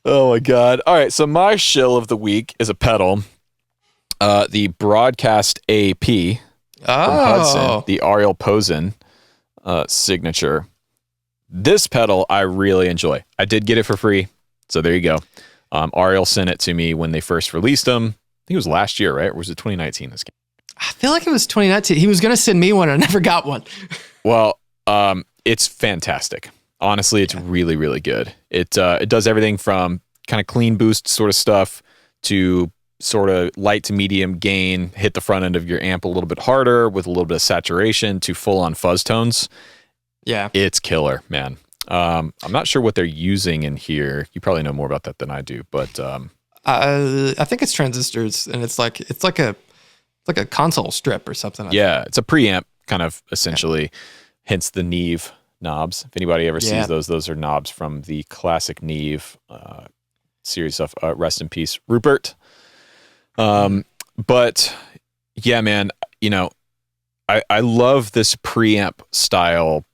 Oh my God. All right. So my shill of the week is a pedal. The Broadcast AP from Hudson, the Ariel Posen signature. This pedal I really enjoy. I did get it for free. So there you go. Ariel sent it to me when they first released them. I think it was last year, right? Or was it 2019 this game? I feel like it was 2019. He was going to send me one and I never got one. Well, it's fantastic. Honestly, it's really, really good. It does everything from kind of clean boost sort of stuff to sort of light to medium gain, hit the front end of your amp a little bit harder with a little bit of saturation to full on fuzz tones. Yeah. It's killer, man. I'm not sure what they're using in here. You probably know more about that than I do, but I think it's transistors, and it's like a console strip or something. Yeah, it's a preamp kind of essentially, hence the Neve knobs. If anybody ever sees those are knobs from the classic Neve series of rest in peace, Rupert. But yeah, man, you know, I love this preamp style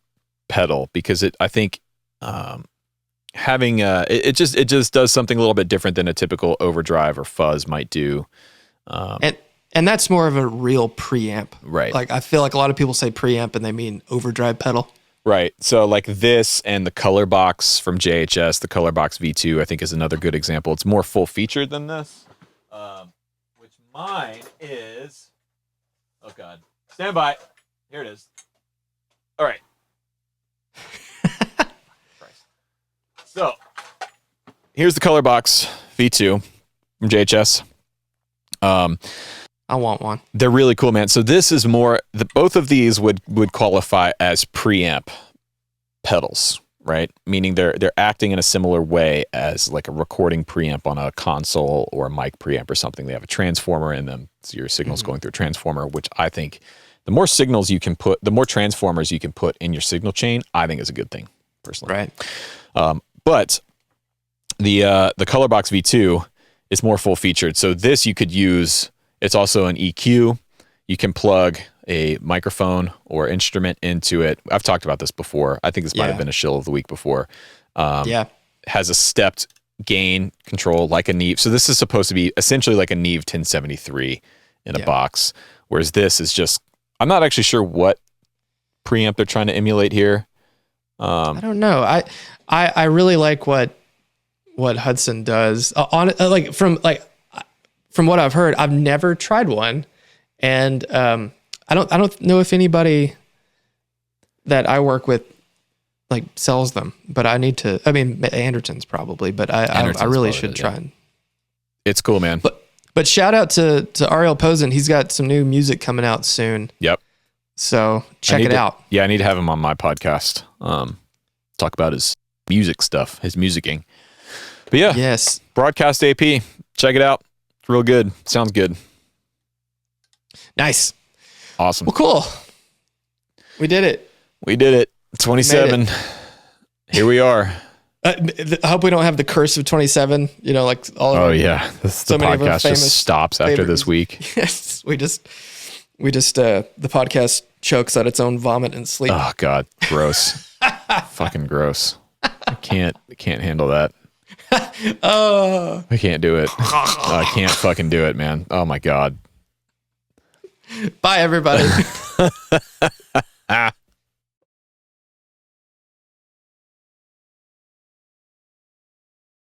pedal because I think having it just does something a little bit different than a typical overdrive or fuzz might do. And that's more of a real preamp. Right. Like I feel like a lot of people say preamp and they mean overdrive pedal. Right. So like this and the color box from JHS, the color box V2, I think is another good example. It's more full featured than this, which mine is, oh God, stand by. Here it is. All right. So here's the color box V2 from JHS. I want one. They're really cool, man. So this is more, both of these would qualify as preamp pedals, right? Meaning they're acting in a similar way as like a recording preamp on a console or a mic preamp or something. They have a transformer in them. So your signal's going through a transformer, which I think the more signals you can put, the more transformers you can put in your signal chain, I think is a good thing, personally. Right. But the color box V2 is more full featured. So this you could use. It's also an EQ. You can plug a microphone or instrument into it. I've talked about this before. I think this might have been a shill of the week before. Has a stepped gain control like a Neve. So this is supposed to be essentially like a Neve 1073 in a box. Whereas this is just, I'm not actually sure what preamp they're trying to emulate here. I don't know. I really like what Hudson does from what I've heard. I've never tried one, and I don't know if anybody that I work with like sells them, but I need to. I mean, Anderton's probably, but I really should try. It's cool, man. But shout out to Ariel Posen. He's got some new music coming out soon. Yep. So check it out. Yeah, I need to have him on my podcast. Talk about his music stuff, his musicking. But yeah, yes, Broadcast AP. Check it out. It's real good. Sounds good. Nice. Awesome. Well, cool. We did it. 27. Here we are. I hope we don't have the curse of 27. You know, like all. Oh yeah, the podcast just stops after this week. Yes, we just the podcast chokes out its own vomit and sleep. Oh God, gross. Fucking gross. I can't handle that. I can't do it. I can't fucking do it, man. Oh my God. Bye, everybody.